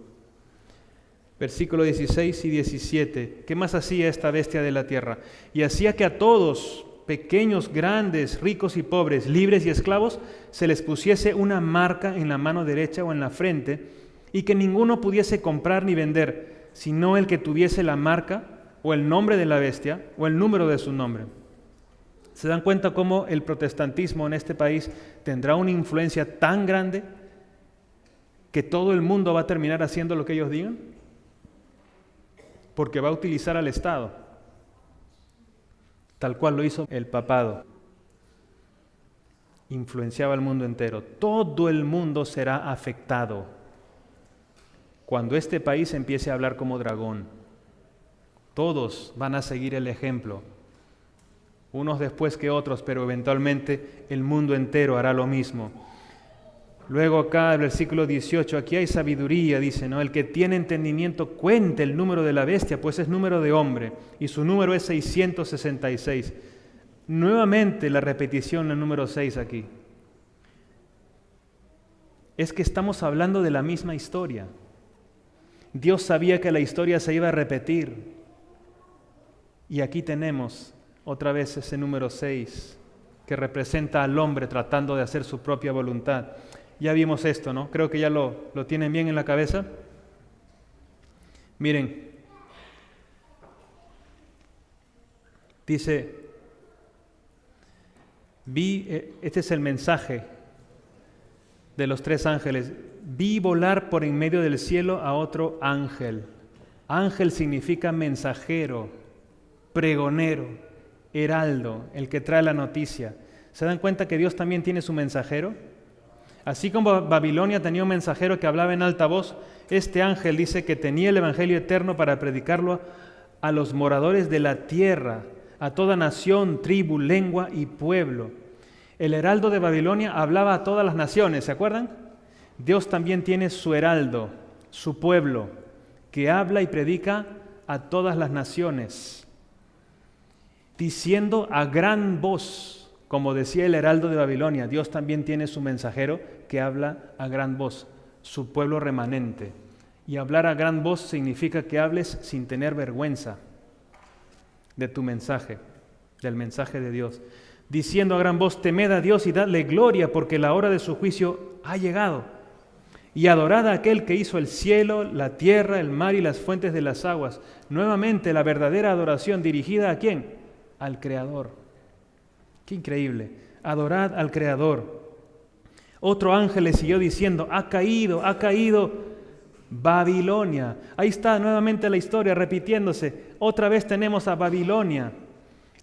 Versículos 16 y 17. ¿Qué más hacía esta bestia de la tierra? Y hacía que a todos, pequeños, grandes, ricos y pobres, libres y esclavos, se les pusiese una marca en la mano derecha o en la frente, y que ninguno pudiese comprar ni vender, sino el que tuviese la marca o el nombre de la bestia o el número de su nombre. ¿Se dan cuenta cómo el protestantismo en este país tendrá una influencia tan grande que todo el mundo va a terminar haciendo lo que ellos digan? Porque va a utilizar al Estado, tal cual lo hizo el papado. Influenciaba al mundo entero. Todo el mundo será afectado cuando este país empiece a hablar como dragón. Todos van a seguir el ejemplo, unos después que otros, pero eventualmente el mundo entero hará lo mismo. Luego acá, el versículo 18, aquí hay sabiduría, dice, ¿no? El que tiene entendimiento cuente el número de la bestia, pues es número de hombre, y su número es 666. Nuevamente la repetición del número 6 aquí. Es que estamos hablando de la misma historia. Dios sabía que la historia se iba a repetir. Y aquí tenemos otra vez ese número 6, que representa al hombre tratando de hacer su propia voluntad. Ya vimos esto, ¿no? Creo que ya lo tienen bien en la cabeza. Miren, dice, este es el mensaje de los 3 ángeles, vi volar por en medio del cielo a otro ángel. Ángel significa mensajero, pregonero, heraldo, el que trae la noticia. ¿Se dan cuenta que Dios también tiene su mensajero? Así como Babilonia tenía un mensajero que hablaba en alta voz, este ángel dice que tenía el evangelio eterno para predicarlo a los moradores de la tierra, a toda nación, tribu, lengua y pueblo. El heraldo de Babilonia hablaba a todas las naciones, ¿se acuerdan? Dios también tiene su heraldo, su pueblo, que habla y predica a todas las naciones, diciendo a gran voz. Como decía el heraldo de Babilonia, Dios también tiene su mensajero que habla a gran voz, su pueblo remanente. Y hablar a gran voz significa que hables sin tener vergüenza de tu mensaje, del mensaje de Dios. diciendo a gran voz, temed a Dios y dadle gloria, porque la hora de su juicio ha llegado. Y adorad a aquel que hizo el cielo, la tierra, el mar y las fuentes de las aguas. Nuevamente la verdadera adoración dirigida ¿a quién? Al Creador. ¡Qué increíble! Adorad al Creador. Otro ángel le siguió diciendo, ha caído Babilonia. Ahí está nuevamente la historia repitiéndose. Otra vez tenemos a Babilonia,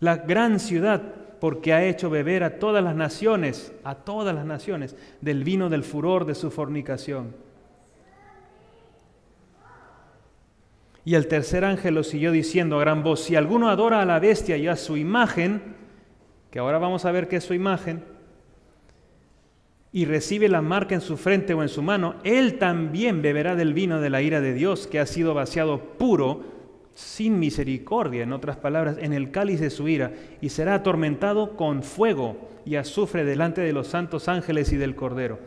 la gran ciudad, porque ha hecho beber a todas las naciones, del vino del furor de su fornicación. Y el tercer ángel lo siguió diciendo a gran voz, si alguno adora a la bestia y a su imagen, que ahora vamos a ver qué es su imagen, y recibe la marca en su frente o en su mano, él también beberá del vino de la ira de Dios, que ha sido vaciado puro, sin misericordia, en otras palabras, en el cáliz de su ira, y será atormentado con fuego y azufre delante de los santos ángeles y del Cordero.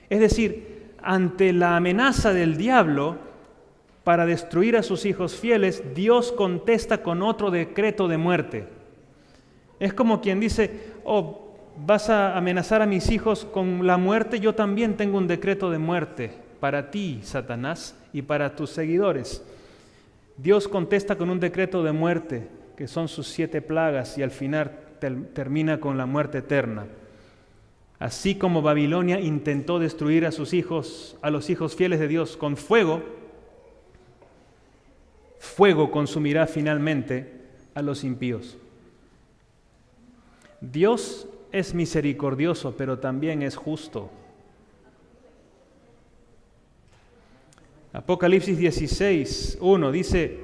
Es decir, ante la amenaza del diablo para destruir a sus hijos fieles, Dios contesta con otro decreto de muerte. Es como quien dice, vas a amenazar a mis hijos con la muerte, yo también tengo un decreto de muerte para ti, Satanás, y para tus seguidores. Dios contesta con un decreto de muerte, que son sus 7 plagas, y al final termina con la muerte eterna. Así como Babilonia intentó destruir a sus hijos, a los hijos fieles de Dios con fuego, fuego consumirá finalmente a los impíos. Dios es misericordioso, pero también es justo. Apocalipsis 16:1 dice,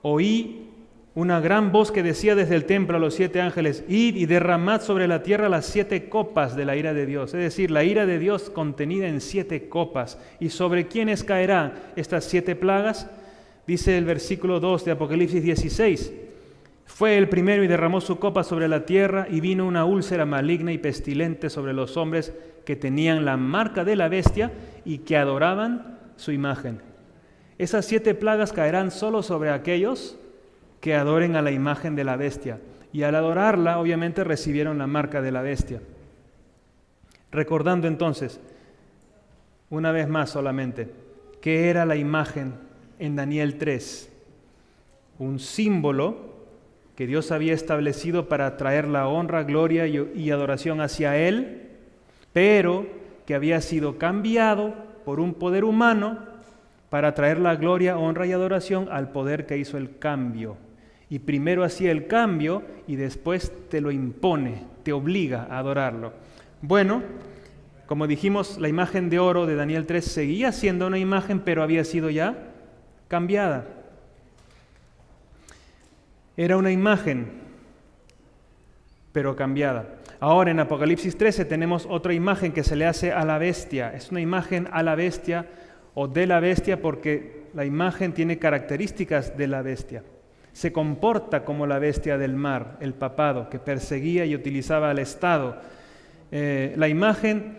oí una gran voz que decía desde el templo a los 7 ángeles, id y derramad sobre la tierra las 7 copas de la ira de Dios. Es decir, la ira de Dios contenida en 7 copas. ¿Y sobre quiénes caerán estas 7 plagas? Dice el versículo 2 de Apocalipsis 16, fue el primero y derramó su copa sobre la tierra y vino una úlcera maligna y pestilente sobre los hombres que tenían la marca de la bestia y que adoraban su imagen. Esas 7 plagas caerán solo sobre aquellos que adoren a la imagen de la bestia. Y al adorarla, obviamente, recibieron la marca de la bestia. Recordando entonces, una vez más solamente, ¿qué era la imagen en Daniel 3? Un símbolo que Dios había establecido para traer la honra, gloria y adoración hacia Él, pero que había sido cambiado por un poder humano para traer la gloria, honra y adoración al poder que hizo el cambio. Y primero hacía el cambio y después te lo impone, te obliga a adorarlo. Bueno, como dijimos, la imagen de oro de Daniel 3 seguía siendo una imagen, pero había sido ya cambiada. Era una imagen, pero cambiada. Ahora en Apocalipsis 13 tenemos otra imagen que se le hace a la bestia. Es una imagen a la bestia o de la bestia porque la imagen tiene características de la bestia. Se comporta como la bestia del mar, el papado, que perseguía y utilizaba al Estado. La imagen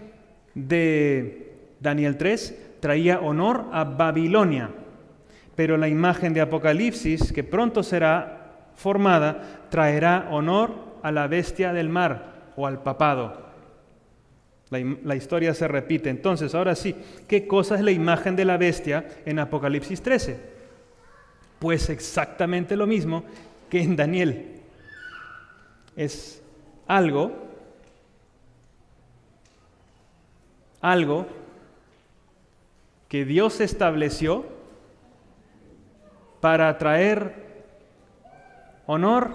de Daniel 3 traía honor a Babilonia, pero la imagen de Apocalipsis, que pronto será formada, traerá honor a la bestia del mar o al papado. La historia se repite. Entonces, ahora sí, ¿qué cosa es la imagen de la bestia en Apocalipsis 13? Pues exactamente lo mismo que en Daniel. Es algo que Dios estableció para traer honor,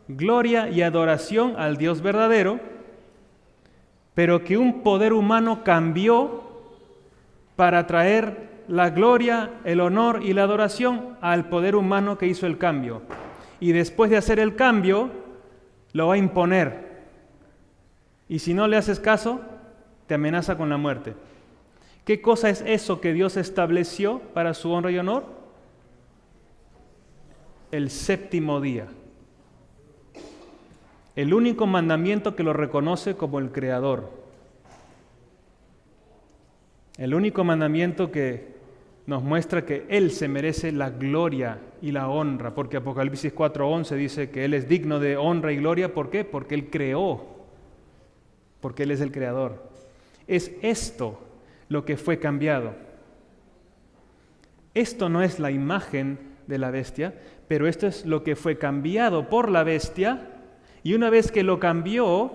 gloria y adoración al Dios verdadero, pero que un poder humano cambió para traer la gloria, el honor y la adoración al poder humano que hizo el cambio. Y después de hacer el cambio, lo va a imponer. Y si no le haces caso, te amenaza con la muerte. ¿Qué cosa es eso que Dios estableció para su honra y honor? El 7º día. El único mandamiento que lo reconoce como el Creador. El único mandamiento que nos muestra que Él se merece la gloria y la honra, porque Apocalipsis 4:11 dice que Él es digno de honra y gloria. ¿Por qué? Porque Él creó, porque Él es el creador. Es esto lo que fue cambiado. Esto no es la imagen de la bestia, pero esto es lo que fue cambiado por la bestia, y una vez que lo cambió,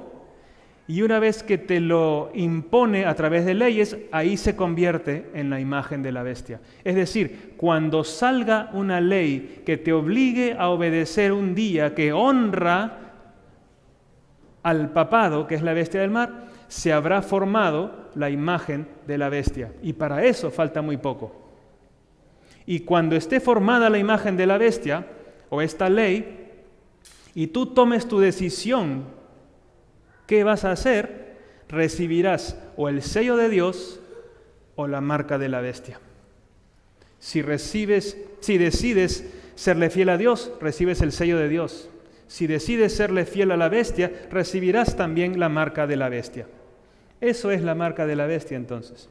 y una vez que te lo impone a través de leyes, ahí se convierte en la imagen de la bestia. Es decir, cuando salga una ley que te obligue a obedecer un día que honra al papado, que es la bestia del mar, se habrá formado la imagen de la bestia. Y para eso falta muy poco. Y cuando esté formada la imagen de la bestia, o esta ley, y tú tomes tu decisión, ¿qué vas a hacer? Recibirás o el sello de Dios o la marca de la bestia. Si decides serle fiel a Dios, recibes el sello de Dios. Si decides serle fiel a la bestia, recibirás también la marca de la bestia. Eso es la marca de la bestia entonces.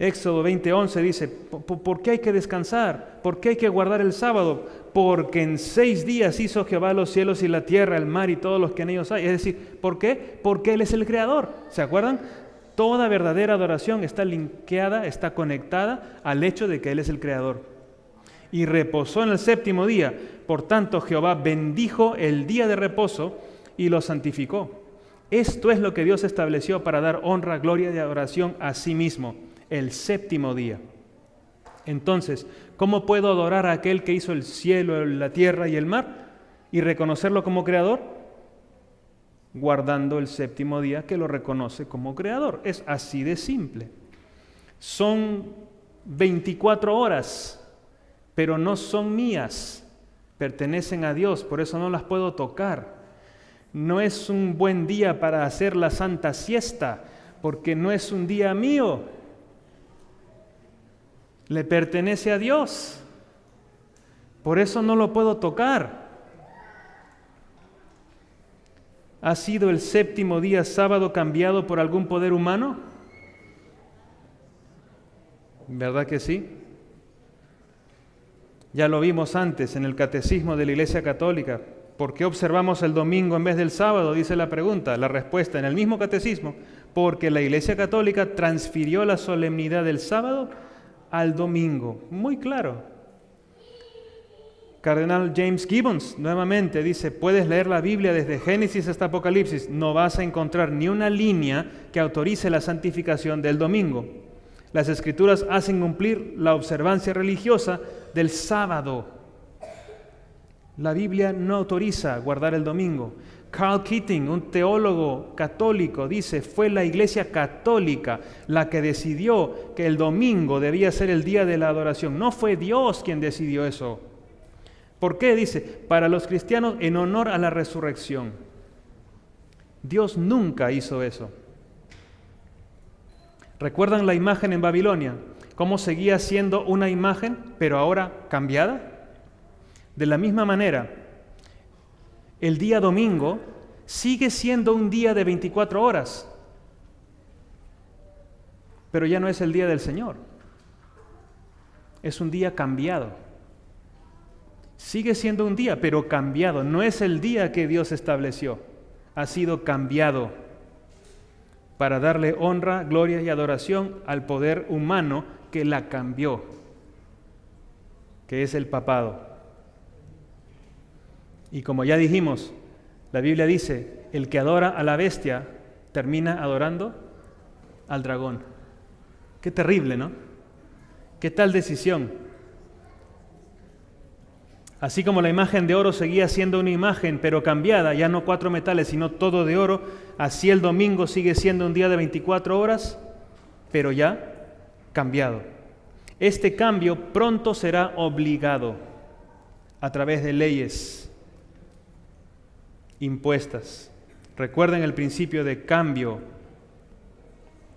Éxodo 20:11 dice, ¿por qué hay que descansar? ¿Por qué hay que guardar el sábado? Porque en 6 días hizo Jehová los cielos y la tierra, el mar y todos los que en ellos hay. Es decir, ¿por qué? Porque Él es el creador. ¿Se acuerdan? Toda verdadera adoración está linkeada, está conectada al hecho de que Él es el creador. Y reposó en el 7º día. Por tanto, Jehová bendijo el día de reposo y lo santificó. Esto es lo que Dios estableció para dar honra, gloria y adoración a sí mismo. El 7º día. Entonces, ¿cómo puedo adorar a aquel que hizo el cielo, la tierra y el mar y reconocerlo como creador? Guardando el 7º día que lo reconoce como creador. Es así de simple. Son 24 horas, pero no son mías. Pertenecen a Dios, por eso no las puedo tocar. No es un buen día para hacer la santa siesta, porque no es un día mío. Le pertenece a Dios. Por eso no lo puedo tocar. ¿Ha sido el 7º día sábado cambiado por algún poder humano? ¿Verdad que sí? Ya lo vimos antes en el Catecismo de la Iglesia Católica. ¿Por qué observamos el domingo en vez del sábado? Dice la pregunta. La respuesta en el mismo Catecismo. Porque la Iglesia Católica transfirió la solemnidad del sábado al domingo. Muy claro. Cardenal James Gibbons nuevamente dice, puedes leer la Biblia desde Génesis hasta Apocalipsis, no vas a encontrar ni una línea que autorice la santificación del domingo. Las Escrituras hacen cumplir la observancia religiosa del sábado. La Biblia no autoriza guardar el domingo. Carl Keating, un teólogo católico, dice, fue la Iglesia Católica la que decidió que el domingo debía ser el día de la adoración. No fue Dios quien decidió eso. ¿Por qué? Dice, para los cristianos en honor a la resurrección. Dios nunca hizo eso. ¿Recuerdan la imagen en Babilonia? ¿Cómo seguía siendo una imagen, pero ahora cambiada? De la misma manera, el día domingo sigue siendo un día de 24 horas, pero ya no es el día del Señor. Es un día cambiado. Sigue siendo un día, pero cambiado. No es el día que Dios estableció. Ha sido cambiado para darle honra, gloria y adoración al poder humano que la cambió, que es el papado. Y como ya dijimos, la Biblia dice, el que adora a la bestia termina adorando al dragón. Qué terrible, ¿no? ¿Qué tal decisión? Así como la imagen de oro seguía siendo una imagen, pero cambiada, ya no 4 metales, sino todo de oro, así el domingo sigue siendo un día de 24 horas, pero ya cambiado. Este cambio pronto será obligado a través de leyes impuestas. Recuerden el principio de cambio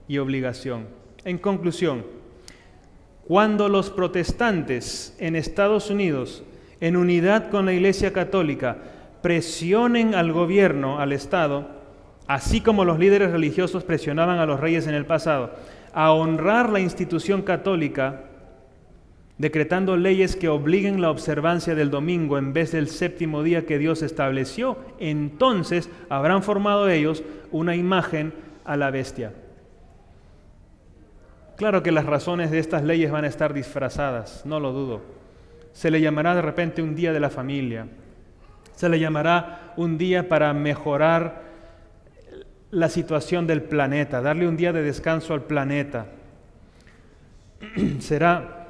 y obligación. En conclusión, cuando los protestantes en Estados Unidos, en unidad con la Iglesia Católica, presionen al gobierno, al Estado, así como los líderes religiosos presionaban a los reyes en el pasado, a honrar la institución católica, decretando leyes que obliguen la observancia del domingo en vez del séptimo día que Dios estableció, entonces habrán formado ellos una imagen a la bestia. Claro que las razones de estas leyes van a estar disfrazadas, no lo dudo. Se le llamará de repente un día de la familia, se le llamará un día para mejorar la situación del planeta, darle un día de descanso al planeta. Será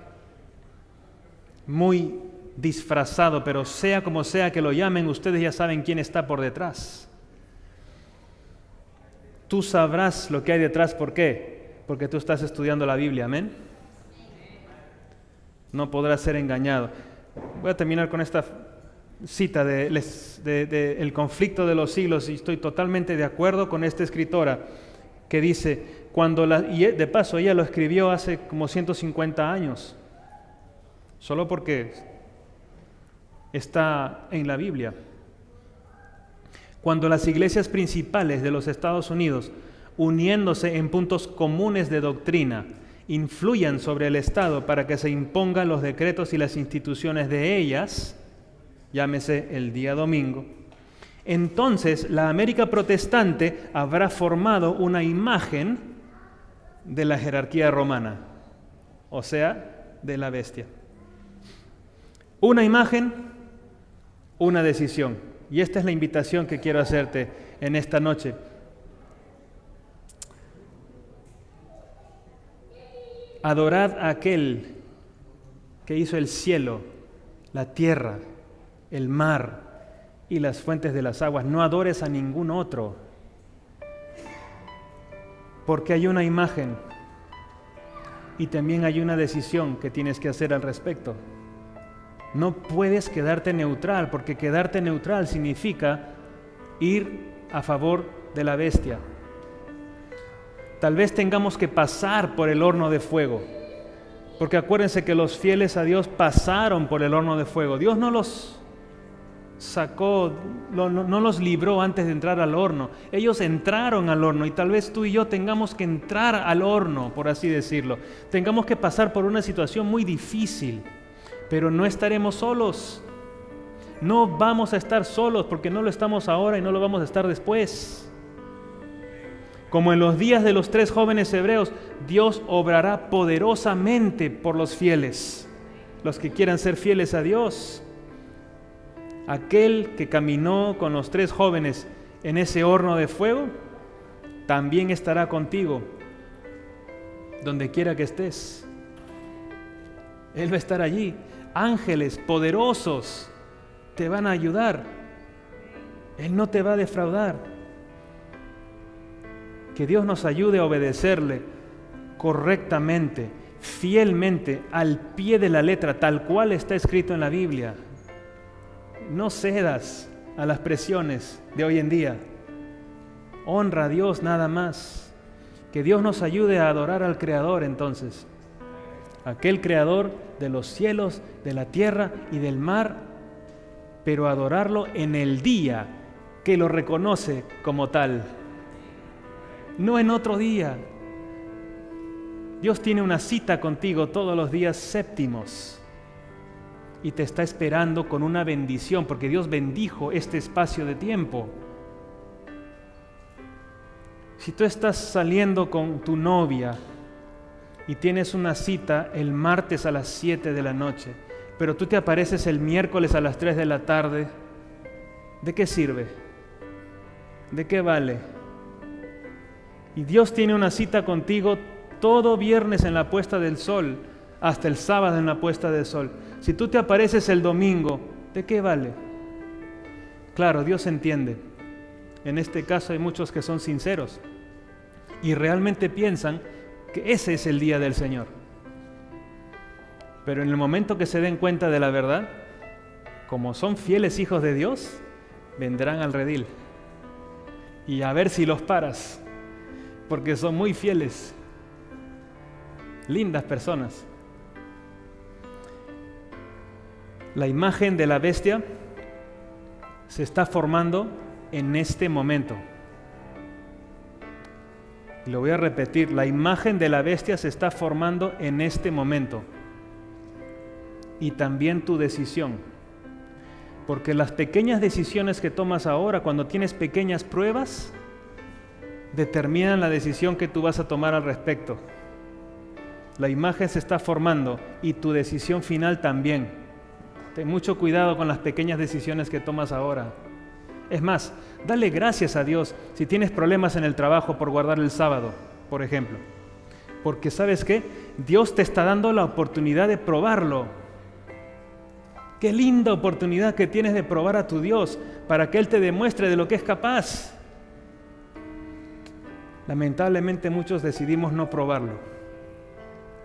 muy disfrazado, pero sea como sea que lo llamen, ustedes ya saben quién está por detrás. Tú sabrás lo que hay detrás, ¿por qué? Porque tú estás estudiando la Biblia, ¿amén? No podrás ser engañado. Voy a terminar con esta cita de El conflicto de los siglos, y estoy totalmente de acuerdo con esta escritora que dice, y de paso ella lo escribió hace como 150 años, solo porque está en la Biblia. Cuando las iglesias principales de los Estados Unidos, uniéndose en puntos comunes de doctrina, influyan sobre el Estado para que se impongan los decretos y las instituciones de ellas, llámese el día domingo, entonces la América protestante habrá formado una imagen de la jerarquía romana, o sea, de la bestia. Una imagen, una decisión. Y esta es la invitación que quiero hacerte en esta noche. Adorad a aquel que hizo el cielo, la tierra, el mar y las fuentes de las aguas. No adores a ningún otro, porque hay una imagen y también hay una decisión que tienes que hacer al respecto. No puedes quedarte neutral, porque quedarte neutral significa ir a favor de la bestia. Tal vez tengamos que pasar por el horno de fuego, porque acuérdense que los fieles a Dios pasaron por el horno de fuego. Dios no los sacó, no los libró antes de entrar al horno. Ellos entraron al horno, y tal vez tú y yo tengamos que entrar al horno, por así decirlo. Tengamos que pasar por una situación muy difícil. Pero no estaremos solos. No vamos a estar solos, porque no lo estamos ahora y no lo vamos a estar después. Como en los días de los 3 jóvenes hebreos, Dios obrará poderosamente por los fieles, los que quieran ser fieles a Dios. Aquel que caminó con los 3 jóvenes en ese horno de fuego, también estará contigo, donde quiera que estés. Él va a estar allí. Ángeles poderosos te van a ayudar. Él no te va a defraudar. Que Dios nos ayude a obedecerle correctamente, fielmente, al pie de la letra, tal cual está escrito en la Biblia. No cedas a las presiones de hoy en día. Honra a Dios nada más. Que Dios nos ayude a adorar al Creador entonces. Aquel Creador de los cielos, de la tierra y del mar, pero adorarlo en el día que lo reconoce como tal, no en otro día. Dios tiene una cita contigo todos los días séptimos y te está esperando con una bendición, porque Dios bendijo este espacio de tiempo. Si tú estás saliendo con tu novia y tienes una cita el martes a las 7 de la noche, pero tú te apareces el miércoles a las 3 de la tarde, ¿de qué sirve? ¿De qué vale? Y Dios tiene una cita contigo todo viernes en la puesta del sol, hasta el sábado en la puesta del sol. Si tú te apareces el domingo, ¿de qué vale? Claro, Dios entiende. En este caso hay muchos que son sinceros y realmente piensan que ese es el día del Señor. Pero en el momento que se den cuenta de la verdad, como son fieles hijos de Dios, vendrán al redil. Y a ver si los paras, porque son muy fieles. Lindas personas. La imagen de la bestia se está formando en este momento. Y lo voy a repetir, la imagen de la bestia se está formando en este momento. Y también tu decisión. Porque las pequeñas decisiones que tomas ahora, cuando tienes pequeñas pruebas, determinan la decisión que tú vas a tomar al respecto. La imagen se está formando y tu decisión final también. Ten mucho cuidado con las pequeñas decisiones que tomas ahora. Es más, dale gracias a Dios si tienes problemas en el trabajo por guardar el sábado, por ejemplo. Porque ¿sabes qué? Dios te está dando la oportunidad de probarlo. Qué linda oportunidad que tienes de probar a tu Dios para que Él te demuestre de lo que es capaz. Lamentablemente muchos decidimos no probarlo.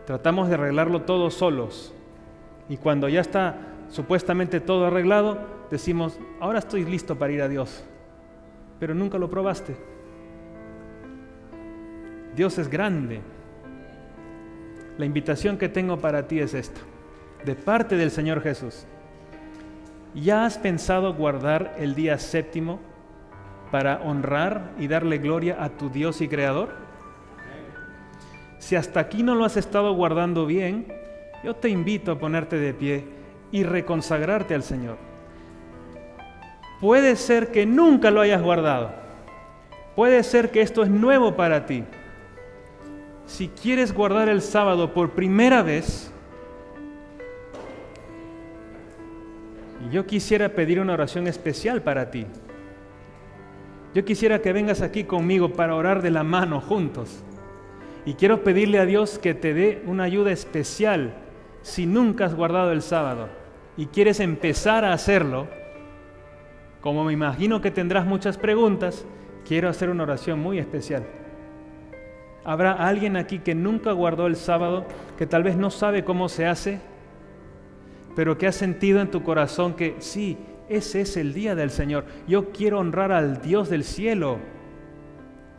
Tratamos de arreglarlo todos solos. Y cuando ya está supuestamente todo arreglado, decimos, ahora estoy listo para ir a Dios. Pero nunca lo probaste. Dios es grande. La invitación que tengo para ti es esta, de parte del Señor Jesús. ¿Ya has pensado guardar el día séptimo para honrar y darle gloria a tu Dios y Creador? Si hasta aquí no lo has estado guardando bien, yo te invito a ponerte de pie y reconsagrarte al Señor. Puede ser que nunca lo hayas guardado. Puede ser que esto es nuevo para ti. Si quieres guardar el sábado por primera vez, yo quisiera pedir una oración especial para ti. Yo quisiera que vengas aquí conmigo para orar de la mano juntos. Y quiero pedirle a Dios que te dé una ayuda especial si nunca has guardado el sábado y quieres empezar a hacerlo. Como me imagino que tendrás muchas preguntas, quiero hacer una oración muy especial. ¿Habrá alguien aquí que nunca guardó el sábado, que tal vez no sabe cómo se hace, pero que ha sentido en tu corazón que sí, ese es el día del Señor? Yo quiero honrar al Dios del cielo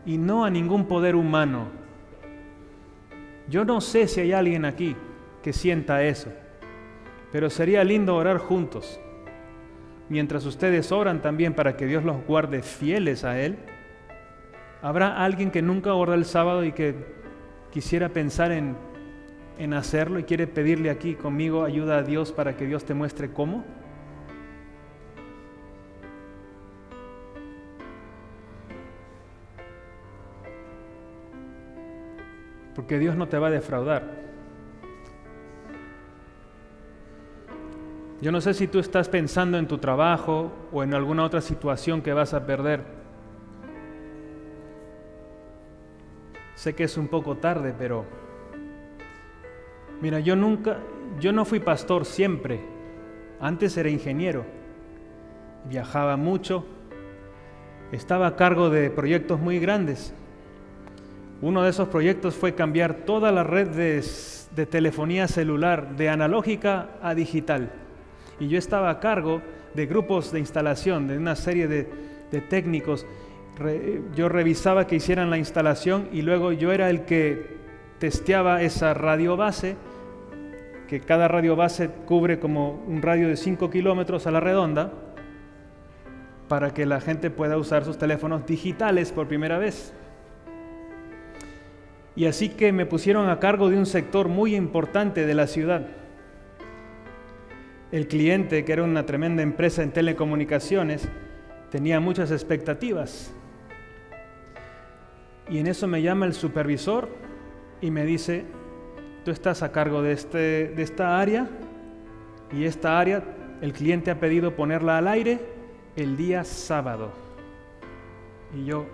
y no a ningún poder humano. Yo no sé si hay alguien aquí que sienta eso, pero sería lindo orar juntos. Mientras ustedes oran también para que Dios los guarde fieles a Él. ¿Habrá alguien que nunca guarda el sábado y que quisiera pensar en hacerlo y quiere pedirle aquí conmigo ayuda a Dios para que Dios te muestre cómo? Porque Dios no te va a defraudar. Yo no sé si tú estás pensando en tu trabajo o en alguna otra situación que vas a perder. Sé que es un poco tarde, pero mira, yo no fui pastor siempre. Antes era ingeniero. Viajaba mucho. Estaba a cargo de proyectos muy grandes. Uno de esos proyectos fue cambiar toda la red de telefonía celular de analógica a digital. Y yo estaba a cargo de grupos de instalación, de una serie de técnicos. Yo revisaba que hicieran la instalación y luego yo era el que testeaba esa radio base, que cada radio base cubre como un radio de 5 kilómetros a la redonda, para que la gente pueda usar sus teléfonos digitales por primera vez. Y así que me pusieron a cargo de un sector muy importante de la ciudad. El cliente, que era una tremenda empresa en telecomunicaciones, tenía muchas expectativas. Y en eso me llama el supervisor y me dice, tú estás a cargo de esta área, y esta área el cliente ha pedido ponerla al aire el día sábado. Y yo,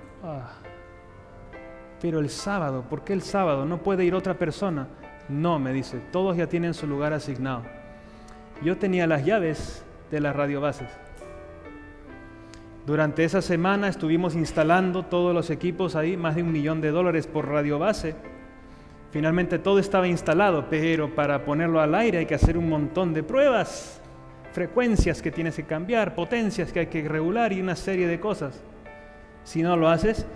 pero el sábado, ¿por qué el sábado? ¿No puede ir otra persona? No, me dice, todos ya tienen su lugar asignado. Yo tenía las llaves de las radiobases. Durante esa semana estuvimos instalando todos los equipos ahí, más de $1 millón por radiobase. Finalmente todo estaba instalado, pero para ponerlo al aire hay que hacer un montón de pruebas, frecuencias que tienes que cambiar, potencias que hay que regular y una serie de cosas. Si no lo haces,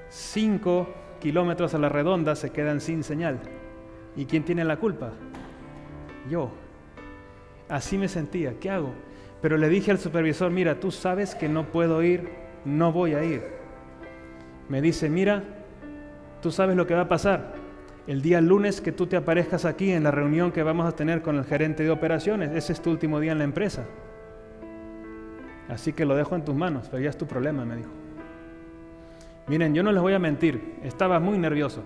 5 kilómetros a la redonda se quedan sin señal. ¿Y quién tiene la culpa? Yo. Así me sentía, ¿qué hago? Pero le dije al supervisor, mira, tú sabes que no puedo ir, no voy a ir. Me dice, mira, tú sabes lo que va a pasar. El día lunes que tú te aparezcas aquí en la reunión que vamos a tener con el gerente de operaciones, ese es tu último día en la empresa. Así que lo dejo en tus manos, pero ya es tu problema, me dijo. Miren, yo no les voy a mentir, estaba muy nervioso.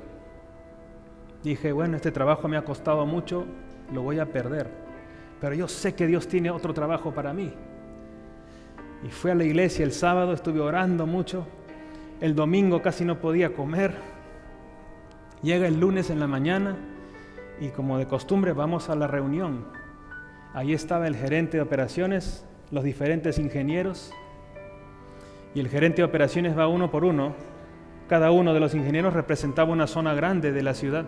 Dije, bueno, este trabajo me ha costado mucho, lo voy a perder. Pero yo sé que Dios tiene otro trabajo para mí. Y fui a la iglesia el sábado, estuve orando mucho. El domingo casi no podía comer. Llega el lunes en la mañana y como de costumbre vamos a la reunión. Ahí estaba el gerente de operaciones, los diferentes ingenieros. Y el gerente de operaciones va uno por uno. Cada uno de los ingenieros representaba una zona grande de la ciudad.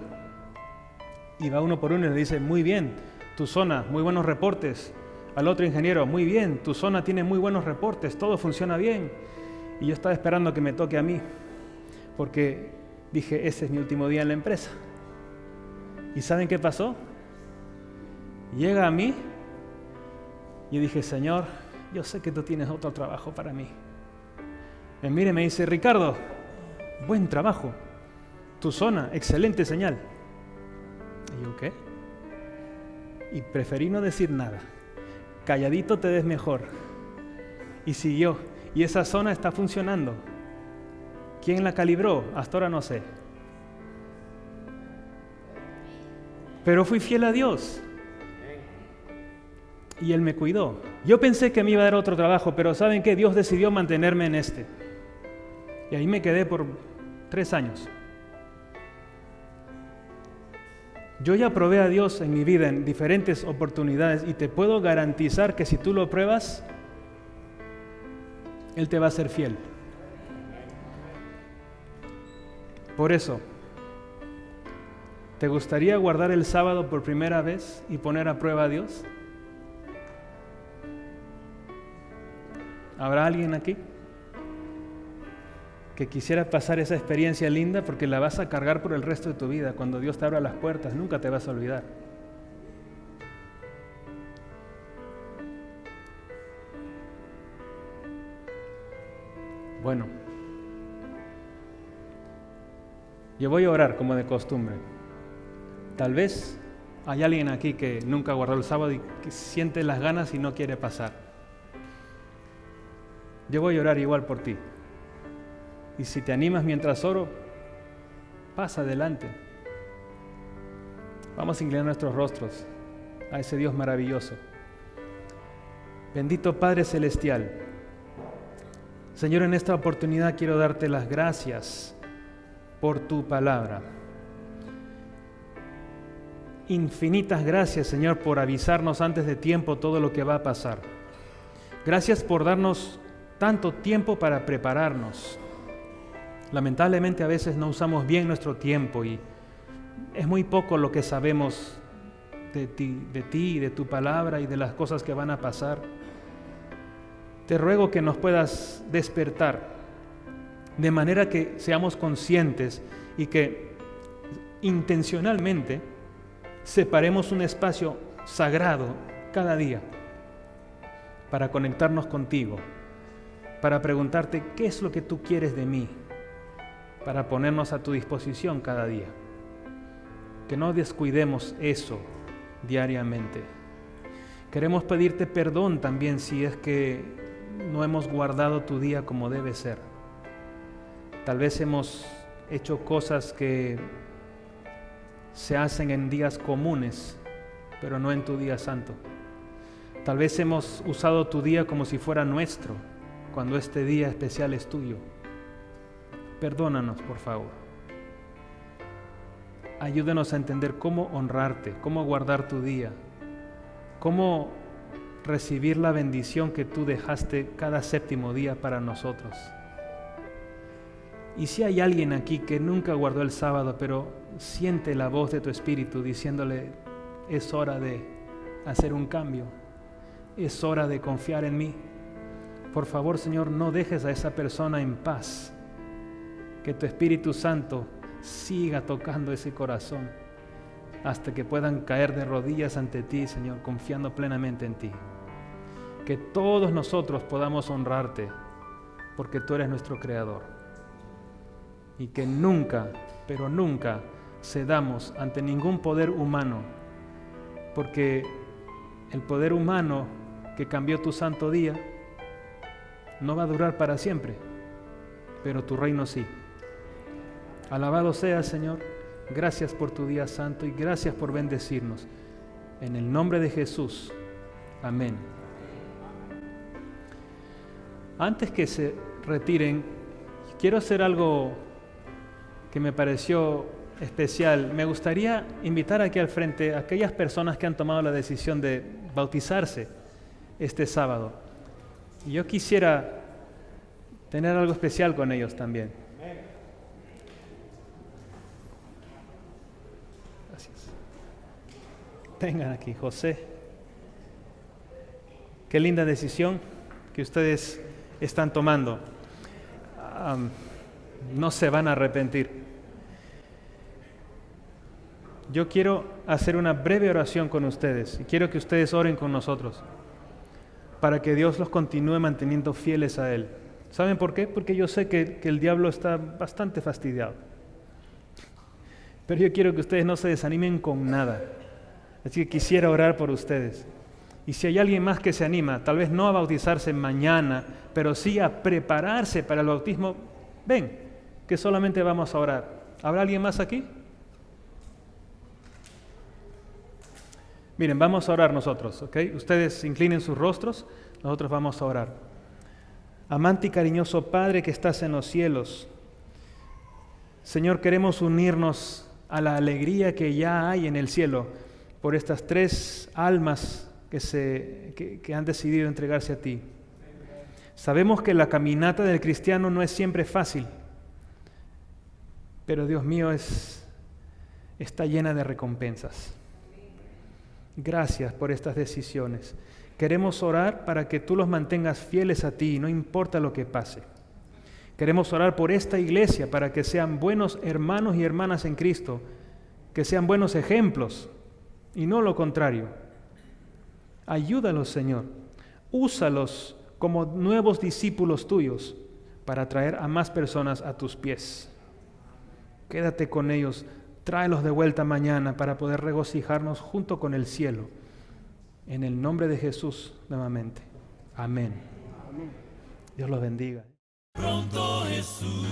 Y va uno por uno y le dice, muy bien, tu zona, muy buenos reportes. Al otro ingeniero, muy bien, tu zona tiene muy buenos reportes, todo funciona bien. Y yo estaba esperando que me toque a mí, porque dije, ese es mi último día en la empresa. ¿Y saben qué pasó? Llega a mí y dije, Señor, yo sé que tú tienes otro trabajo para mí. Y mire, me dice, Ricardo, buen trabajo, tu zona, excelente señal. Y yo, ¿qué? Y preferí no decir nada. Calladito te ves mejor. Y siguió. Y esa zona está funcionando. ¿Quién la calibró? Hasta ahora no sé. Pero fui fiel a Dios. Y Él me cuidó. Yo pensé que me iba a dar otro trabajo, pero ¿saben qué? Dios decidió mantenerme en este. Y ahí me quedé por 3 años. Yo ya probé a Dios en mi vida en diferentes oportunidades y te puedo garantizar que si tú lo pruebas, Él te va a ser fiel. Por eso, ¿te gustaría guardar el sábado por primera vez y poner a prueba a Dios? ¿Habrá alguien aquí que quisiera pasar esa experiencia linda? Porque la vas a cargar por el resto de tu vida. Cuando Dios te abra las puertas, nunca te vas a olvidar. Bueno, yo voy a orar como de costumbre. Tal vez hay alguien aquí que nunca guardó el sábado y que siente las ganas y no quiere pasar. Yo voy a orar igual por ti. Y si te animas mientras oro, pasa adelante. Vamos a inclinar nuestros rostros a ese Dios maravilloso. Bendito Padre Celestial, Señor, en esta oportunidad quiero darte las gracias por tu palabra. Infinitas gracias, Señor, por avisarnos antes de tiempo todo lo que va a pasar. Gracias por darnos tanto tiempo para prepararnos. Lamentablemente a veces no usamos bien nuestro tiempo y es muy poco lo que sabemos de ti, de tu palabra y de las cosas que van a pasar. Te ruego que nos puedas despertar de manera que seamos conscientes y que intencionalmente separemos un espacio sagrado cada día para conectarnos contigo, para preguntarte qué es lo que tú quieres de mí, para ponernos a tu disposición cada día. Que no descuidemos eso diariamente. Queremos pedirte perdón también si es que no hemos guardado tu día como debe ser. Tal vez hemos hecho cosas que se hacen en días comunes, pero no en tu día santo. Tal vez hemos usado tu día como si fuera nuestro, cuando este día especial es tuyo. Perdónanos, por favor. Ayúdanos a entender cómo honrarte, cómo guardar tu día, cómo recibir la bendición que tú dejaste cada séptimo día para nosotros. Y si hay alguien aquí que nunca guardó el sábado, pero siente la voz de tu espíritu diciéndole, es hora de hacer un cambio, es hora de confiar en mí. Por favor, Señor, no dejes a esa persona en paz. Que tu Espíritu Santo siga tocando ese corazón hasta que puedan caer de rodillas ante ti, Señor, confiando plenamente en ti. Que todos nosotros podamos honrarte porque tú eres nuestro Creador. Y que nunca pero nunca cedamos ante ningún poder humano, porque el poder humano que cambió tu santo día no va a durar para siempre, pero tu reino sí. Alabado sea, Señor. Gracias por tu día santo y gracias por bendecirnos. En el nombre de Jesús. Amén. Antes que se retiren, quiero hacer algo que me pareció especial. Me gustaría invitar aquí al frente a aquellas personas que han tomado la decisión de bautizarse este sábado. Y yo quisiera tener algo especial con ellos también. Gracias. Vengan aquí, José. Qué linda decisión que ustedes están tomando. No se van a arrepentir. Yo quiero hacer una breve oración con ustedes y quiero que ustedes oren con nosotros para que Dios los continúe manteniendo fieles a Él. ¿Saben por qué? Porque yo sé que el diablo está bastante fastidiado. Pero yo quiero que ustedes no se desanimen con nada. Así que quisiera orar por ustedes. Y si hay alguien más que se anima, tal vez no a bautizarse mañana, pero sí a prepararse para el bautismo, ven, que solamente vamos a orar. ¿Habrá alguien más aquí? Miren, vamos a orar nosotros, ¿ok? Ustedes inclinen sus rostros, nosotros vamos a orar. Amante y cariñoso Padre que estás en los cielos, Señor, queremos unirnos a la alegría que ya hay en el cielo por estas 3 almas que han decidido entregarse a ti. Sabemos que la caminata del cristiano no es siempre fácil, pero Dios mío, está llena de recompensas. Gracias por estas decisiones. Queremos orar para que tú los mantengas fieles a ti, no importa lo que pase. Queremos orar por esta iglesia para que sean buenos hermanos y hermanas en Cristo, que sean buenos ejemplos y no lo contrario. Ayúdalos, Señor. Úsalos como nuevos discípulos tuyos para traer a más personas a tus pies. Quédate con ellos. Tráelos de vuelta mañana para poder regocijarnos junto con el cielo. En el nombre de Jesús, nuevamente. Amén. Dios los bendiga. Pronto Jesús.